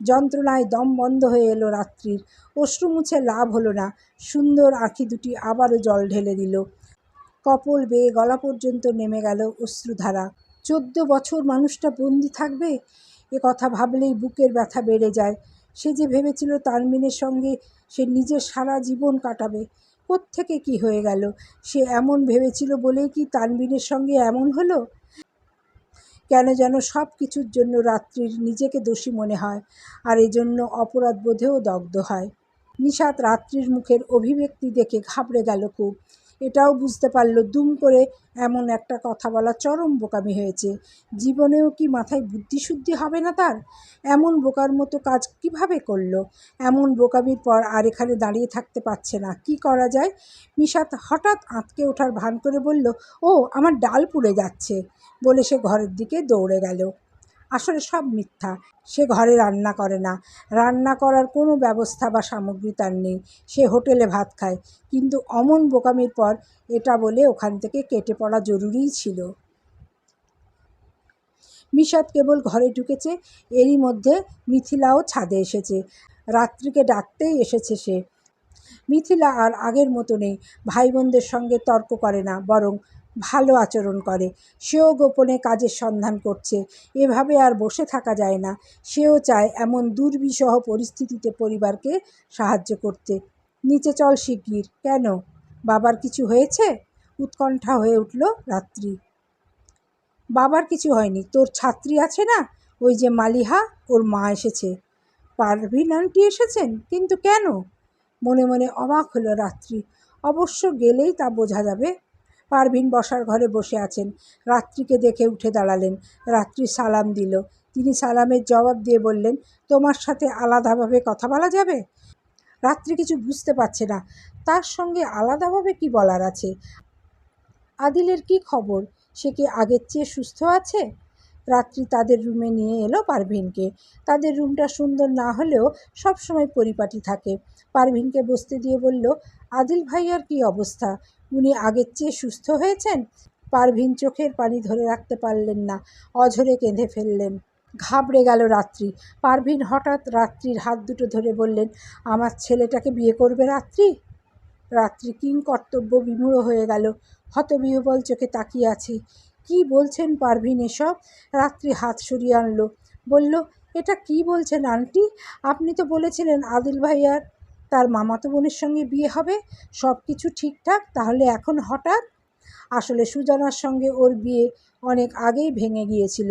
যন্ত্রণায় দম বন্ধ হয়ে এলো রাত্রির। অশ্রু মুছে লাভ হলো না। সুন্দর আঁখি দুটি আবারও জল ঢেলে দিল। কপল বেয়ে গলা পর্যন্ত নেমে গেল অশ্রুধারা। 14 বছর মানুষটা বন্দি থাকবে, এ কথা ভাবলেই বুকের ব্যথা বেড়ে যায়। সে যে ভেবেছিল তানবিনের সঙ্গে সে নিজের সারা জীবন কাটাবে, কোত্থেকে কি হয়ে গেল? সে এমন ভেবেছিল বলেই কি তানবিনের সঙ্গে এমন হলো? কেন যেন সব কিছুর জন্য রাত্রির নিজেকে দোষী মনে হয়, আর এজন্য অপরাধ বোধেও দগ্ধ হয়। নিশাত রাত্রির মুখের অভিব্যক্তি দেখে ঘাবড়ে গেল খুব। এটাও বুঝতে পারল দুম করে এমন একটা কথা বলা চরম বোকামি হয়েছে। জীবনেও কি মাথায় বুদ্ধিশুদ্ধি হবে না তার? এমন বোকার মতো কাজ কিভাবে করল? এমন বোকামির পর আর এখানে দাঁড়িয়ে থাকতে পারছে না। কি করা যায়? নিশাত হঠাৎ আঁতকে ওঠার ভান করে বলল, ও আমার ডাল পুড়ে যাচ্ছে, বলে সে ঘরের দিকে দৌড়ে গেল। আসলে সব মিথ্যা। সে ঘরে রান্না করে না। রান্না করার কোনো ব্যবস্থা বা সামগ্রী তার নেই। সে হোটেলে ভাত খায়। কিন্তু অমন বোকামির পর এটা বলে ওখান থেকে কেটে পড়া জরুরিই ছিল। মিশাত কেবল ঘরে ঢুকেছে, এরই মধ্যে মিথিলাও ছাদে এসেছে। রাত্রিকে ডাকতেই এসেছে সে। মিথিলা আর আগের মতো নেই। ভাই বোনদের সঙ্গে তর্ক করে না, বরং ভালো আচরণ করে। সেও গোপনে কাজের সন্ধান করছে। এভাবে আর বসে থাকা যায় না। সেও চায় এমন দুর্বিষহ পরিস্থিতিতে পরিবারকে সাহায্য করতে। নিচে চল শিগগির। কেন, বাবার কিছু হয়েছে? উৎকণ্ঠা হয়ে উঠল রাত্রি। বাবার কিছু হয়নি। তোর ছাত্রী আছে না, ওই যে মালিহা, ওর মা এসেছে। পারভিন আন্টি এসেছেন? কিন্তু কেন? মনে মনে অবাক হলো রাত্রি। অবশ্য গেলেই তা বোঝা যাবে। পারভিন বসার ঘরে বসে আছেন। রাত্রিকে দেখে উঠে দাঁড়ালেন। রাত্রি সালাম দিল। তিনি সালামের জবাব দিয়ে বললেন, তোমার সাথে আলাদাভাবে কথা বলা যাবে? রাত্রি কিছু বুঝতে পারছে না। তার সঙ্গে আলাদাভাবে কি বলার আছে? আদিলের কি খবর? সে কি আগের চেয়ে সুস্থ আছে? রাত্রি তাদের রুমে নিয়ে এলো পারভিনকে। তাদের রুমটা সুন্দর না হলেও সবসময় পরিপাটি থাকে। পারভিনকে বসতে দিয়ে বলল, আদিল ভাইয়ার কি অবস্থা? উনি আগের চেয়ে সুস্থ হয়েছেন? পারভিন চোখের পানি ধরে রাখতে পারলেন না, অঝরে কেঁদে ফেললেন। ঘাবড়ে গেল রাত্রি। পারভিন হঠাৎ রাত্রির হাত দুটো ধরে বললেন, আমার ছেলেটাকে বিয়ে করবে রাত্রি? রাত্রি কিংকর্তব্য বিমূঢ় হয়ে গেল, হতবিহ্বল চোখে তাকিয়ে আছে। কি বলছেন পারভিন এসব? রাত্রি হাত সরিয়ে আনলো, বলল, এটা কি বলছেন আন্টি? আপনি তো বলেছিলেন আদিল ভাইয়ার তার মামাতো বোনের সঙ্গে বিয়ে হবে, সব কিছু ঠিকঠাক, তাহলে এখন হঠাৎ? আসলে সুজানার সঙ্গে ওর বিয়ে অনেক আগেই ভেঙে গিয়েছিল,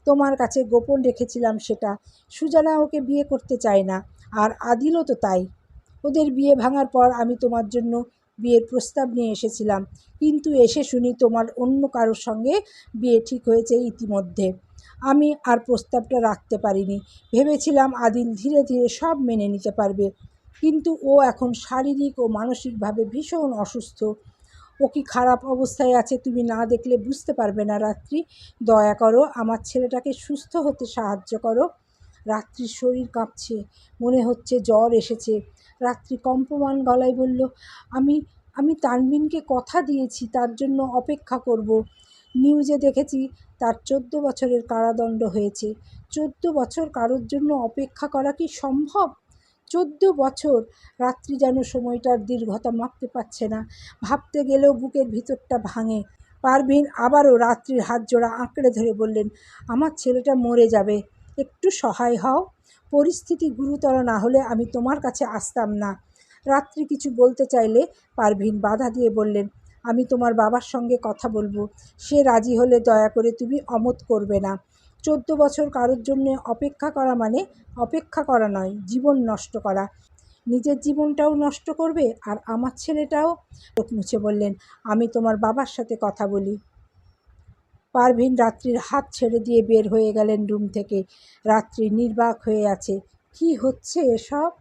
তোমার কাছে গোপন রেখেছিলাম সেটা। সুজানা ওকে বিয়ে করতে চায় না, আর আদিলও তো তাই। ওদের বিয়ে ভাঙার পর আমি তোমার জন্য বিয়ের প্রস্তাব নিয়ে এসেছিলাম, কিন্তু এসে শুনি তোমার অন্য কারোর সঙ্গে বিয়ে ঠিক হয়েছে ইতিমধ্যে। আমি আর প্রস্তাবটা রাখতে পারিনি, ভেবেছিলাম আদিল ধীরে ধীরে সব মেনে নিতে পারবে, কিন্তু ও এখন শারীরিক ও মানসিকভাবে ভীষণ অসুস্থ। ও কি খারাপ অবস্থায় আছে তুমি না দেখলে বুঝতে পারবে না রাত্রি। দয়া করো আমার ছেলেটাকে সুস্থ হতে সাহায্য করো। রাত্রির শরীর কাঁপছে, মনে হচ্ছে জ্বর এসেছে। রাত্রি কম্পমান গলায় বলল, আমি আমি তানবিনকে কথা দিয়েছি তার জন্য অপেক্ষা করব। নিউজে দেখেছি তার 14 বছরের কারাদণ্ড হয়েছে। 14 বছর কারোর জন্য অপেক্ষা করা কি সম্ভব? 14 বছর! রাত্রি যেন সময়টার দীর্ঘতা মাপতে পারছে না, ভাবতে গেলেও বুকের ভিতরটা ভাঙে। পারভিন আবারও রাত্রির হাত জোড়া আঁকড়ে ধরে বললেন, আমার ছেলেটা মরে যাবে, একটু সহায় হও। পরিস্থিতি গুরুতর না হলে আমি তোমার কাছে আসতাম না। রাত্রি কিছু বলতে চাইলে পারভিন বাধা দিয়ে বললেন, আমি তোমার বাবার সঙ্গে কথা বলবো, সে রাজি হলে দয়া করে তুমি অমত করবে না। 14 বছর কারোর জন্য অপেক্ষা করা মানে অপেক্ষা করা নয়, জীবন নষ্ট করা। নিজের জীবনটাও নষ্ট করবে আর আমার ছেলেটাও। চোখ মুছে বললেন, আমি তোমার বাবার সাথে কথা বলি। পারভিন রাত্রির হাত ছেড়ে দিয়ে বের হয়ে গেলেন রুম থেকে। রাত্রি নির্বাক হয়ে আছে, কি হচ্ছে এসব?